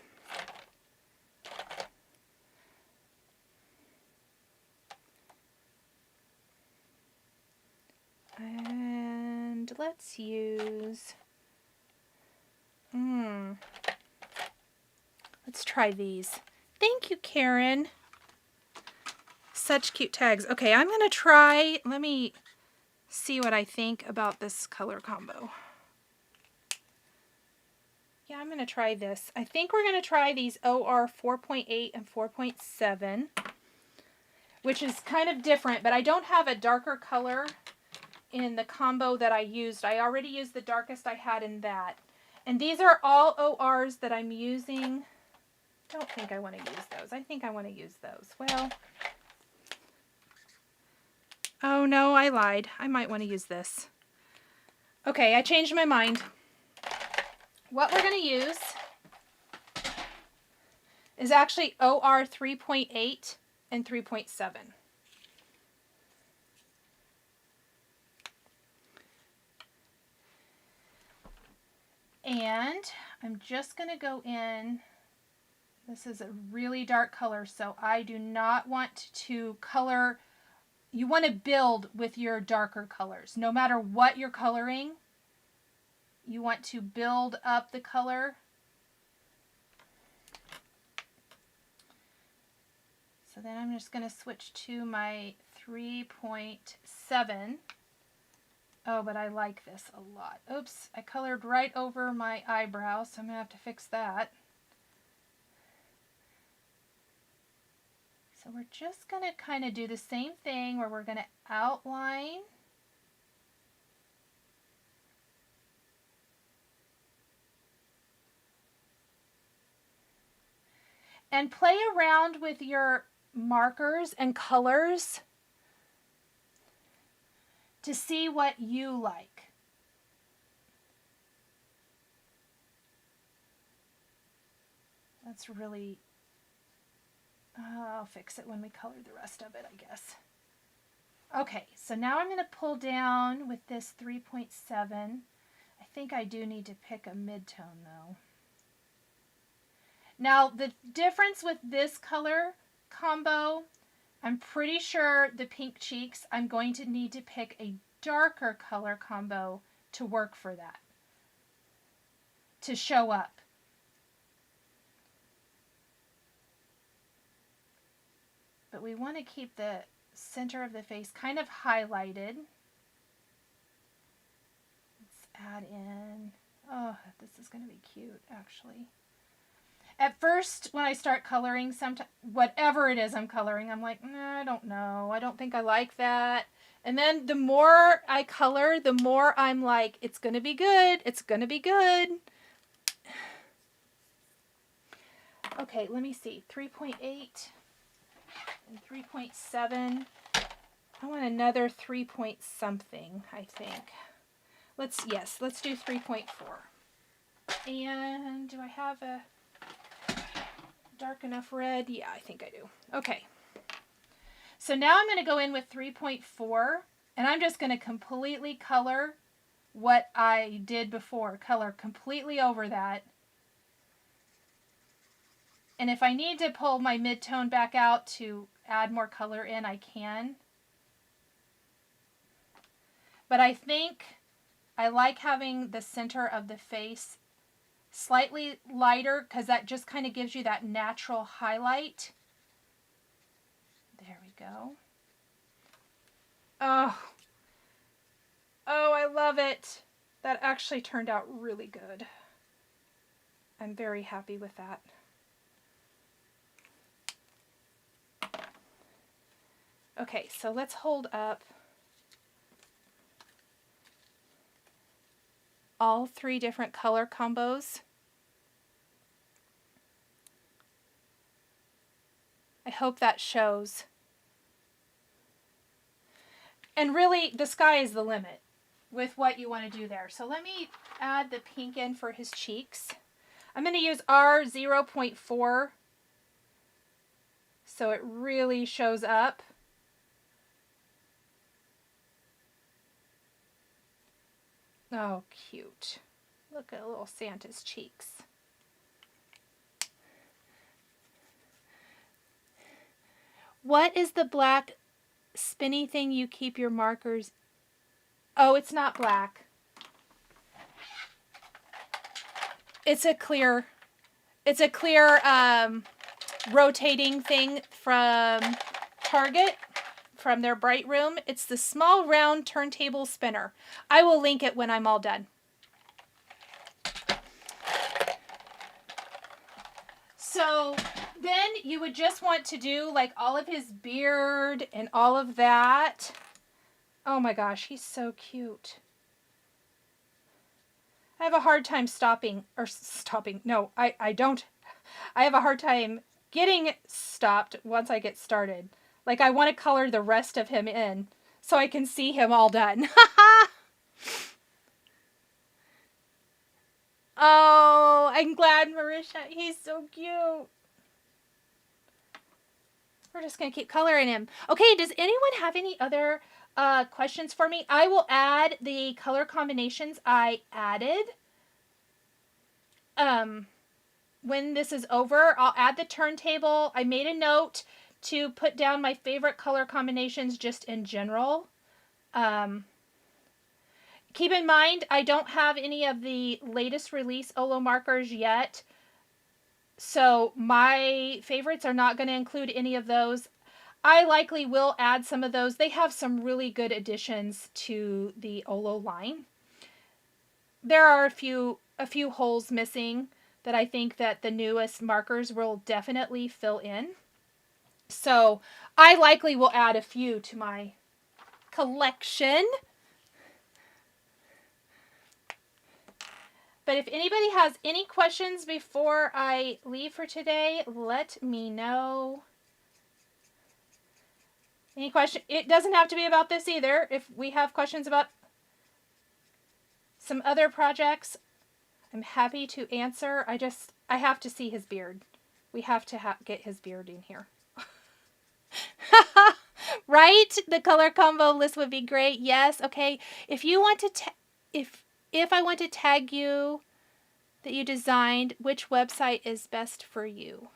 And let's use, let's try these. Thank you, Karen. Such cute tags. Okay, I'm going to try, let me see what I think about this color combo. Yeah, I'm going to try this. I think we're going to try these OR 4.8 and 4.7, which is kind of different, but I don't have a darker color in the combo that I used. I already used the darkest I had in that. And these are all ORs that I'm using. Don't think I want to use those. I think I want to use those. Well, oh no, I lied. I might want to use this. Okay, I changed my mind. What we're going to use is actually OR 3.8 and 3.7. And I'm just going to go in. This is a really dark color, so I do not want to color. You want to build with your darker colors. No matter what you're coloring, you want to build up the color. So then I'm just going to switch to my 3.7. Oh, but I like this a lot. Oops, I colored right over my eyebrow, so I'm going to have to fix that. So we're just going to kind of do the same thing where we're going to outline. And play around with your markers and colors to see what you like. That's really, I'll fix it when we color the rest of it, I guess. Okay, so now I'm going to pull down with this 3.7. I think I do need to pick a mid-tone though. Now the difference with this color combo, I'm pretty sure the pink cheeks, I'm going to need to pick a darker color combo to work for that, to show up. But we want to keep the center of the face kind of highlighted. Let's add in, oh, this is going to be cute actually. At first, when I start coloring, whatever it is I'm coloring, I'm like, nah, I don't know. I don't think I like that. And then the more I color, the more I'm like, it's going to be good. It's going to be good. Okay, let me see. 3.8 and 3.7. I want another 3 point something, I think. Let's do 3.4. And do I have a dark enough red? Yeah, I think I do. Okay. So now I'm going to go in with 3.4 and I'm just going to completely color what I did before. Color completely over that. And if I need to pull my mid-tone back out to add more color in, I can. But I think I like having the center of the face slightly lighter because that just kind of gives you that natural highlight. There we go. Oh, I love it. That actually turned out really good. I'm very happy with that. Okay, so let's hold up all 3 different color combos. I hope that shows. And really, the sky is the limit. with what you want to do there. So let me add the pink in for his cheeks. I'm going to use R0.4 so it really shows up. Oh, cute. Look at little Santa's cheeks. What is the black spinny thing you keep your markers? Oh, it's not black. It's a clear rotating thing from Target, from their Bright Room. It's the small round turntable spinner. I will link it when I'm all done. So then you would just want to do like all of his beard and all of that. Oh my gosh, he's so cute. I have a hard time stopping. No, I don't. I have a hard time getting stopped once I get started. Like, I want to color the rest of him in so I can see him all done. Oh, I'm glad, Marisha. He's so cute. We're just going to keep coloring him. Okay, does anyone have any other questions for me? I will add the color combinations I added. When this is over, I'll add the turntable. I made a note to put down my favorite color combinations just in general. Keep in mind, I don't have any of the latest release Olo markers yet. So my favorites are not going to include any of those. I likely will add some of those. They have some really good additions to the Olo line. There are a few holes missing that I think that the newest markers will definitely fill in. So I likely will add a few to my collection. But if anybody has any questions before I leave for today, let me know. Any question? It doesn't have to be about this either. If we have questions about some other projects, I'm happy to answer. I have to see his beard. We have to get his beard in here. Right? The color combo list would be great. Yes. Okay. If you want to, if I want to tag you that you designed, which website is best for you?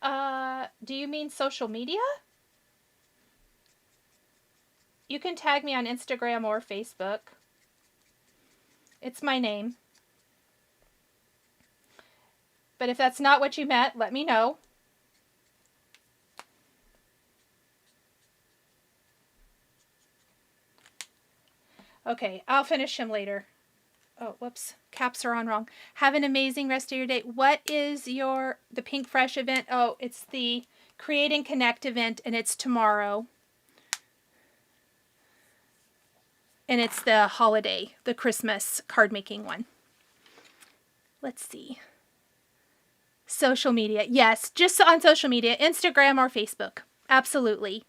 Do you mean social media? You can tag me on Instagram or Facebook. It's my name. But if that's not what you meant, let me know. Okay, I'll finish him later. Oh, whoops. Caps are on wrong. Have an amazing rest of your day. What is the Pink Fresh event? Oh, it's the Create and Connect event, and it's tomorrow. And it's the holiday, the Christmas card making one. Let's see. Social media. Yes, just on social media, Instagram or Facebook. Absolutely.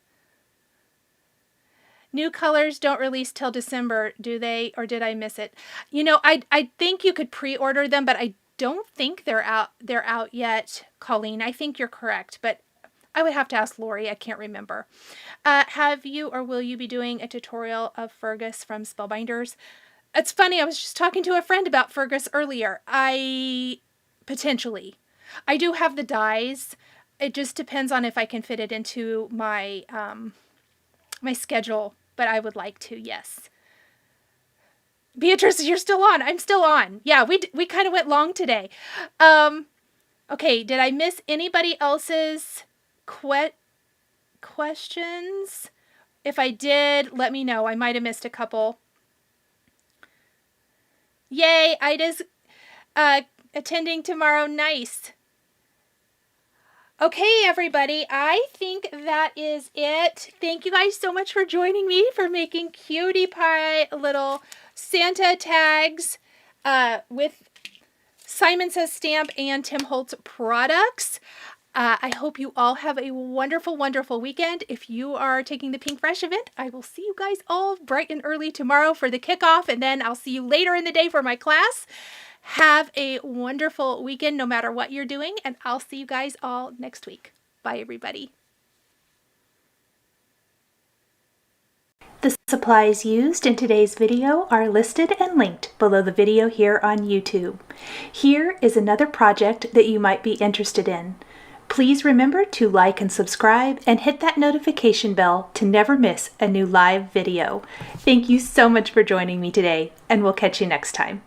New colors don't release till December, do they? Or did I miss it? You know, I think you could pre-order them, but I don't think they're out yet, Colleen. I think you're correct, but I would have to ask Lori. I can't remember. Have you or will you be doing a tutorial of Fergus from Spellbinders? It's funny. I was just talking to a friend about Fergus earlier. Potentially. I do have the dies. It just depends on if I can fit it into my my schedule. But I would like to, yes. Beatrice, you're still on. I'm still on. Yeah, we kind of went long today. Okay, did I miss anybody else's questions? If I did, let me know. I might have missed a couple. Yay, Ida's attending tomorrow. Nice. Okay, everybody, I think that is it. Thank you guys so much for joining me for making cutie pie little Santa tags with Simon Says Stamp and Tim Holtz products. I hope you all have a wonderful, wonderful weekend. If you are taking the Pink Fresh event, I will see you guys all bright and early tomorrow for the kickoff, and then I'll see you later in the day for my class. Have a wonderful weekend no matter what you're doing, and I'll see you guys all next week. Bye, everybody. The supplies used in today's video are listed and linked below the video here on YouTube. Here is another project that you might be interested in. Please remember to like and subscribe and hit that notification bell to never miss a new live video. Thank you so much for joining me today, and we'll catch you next time.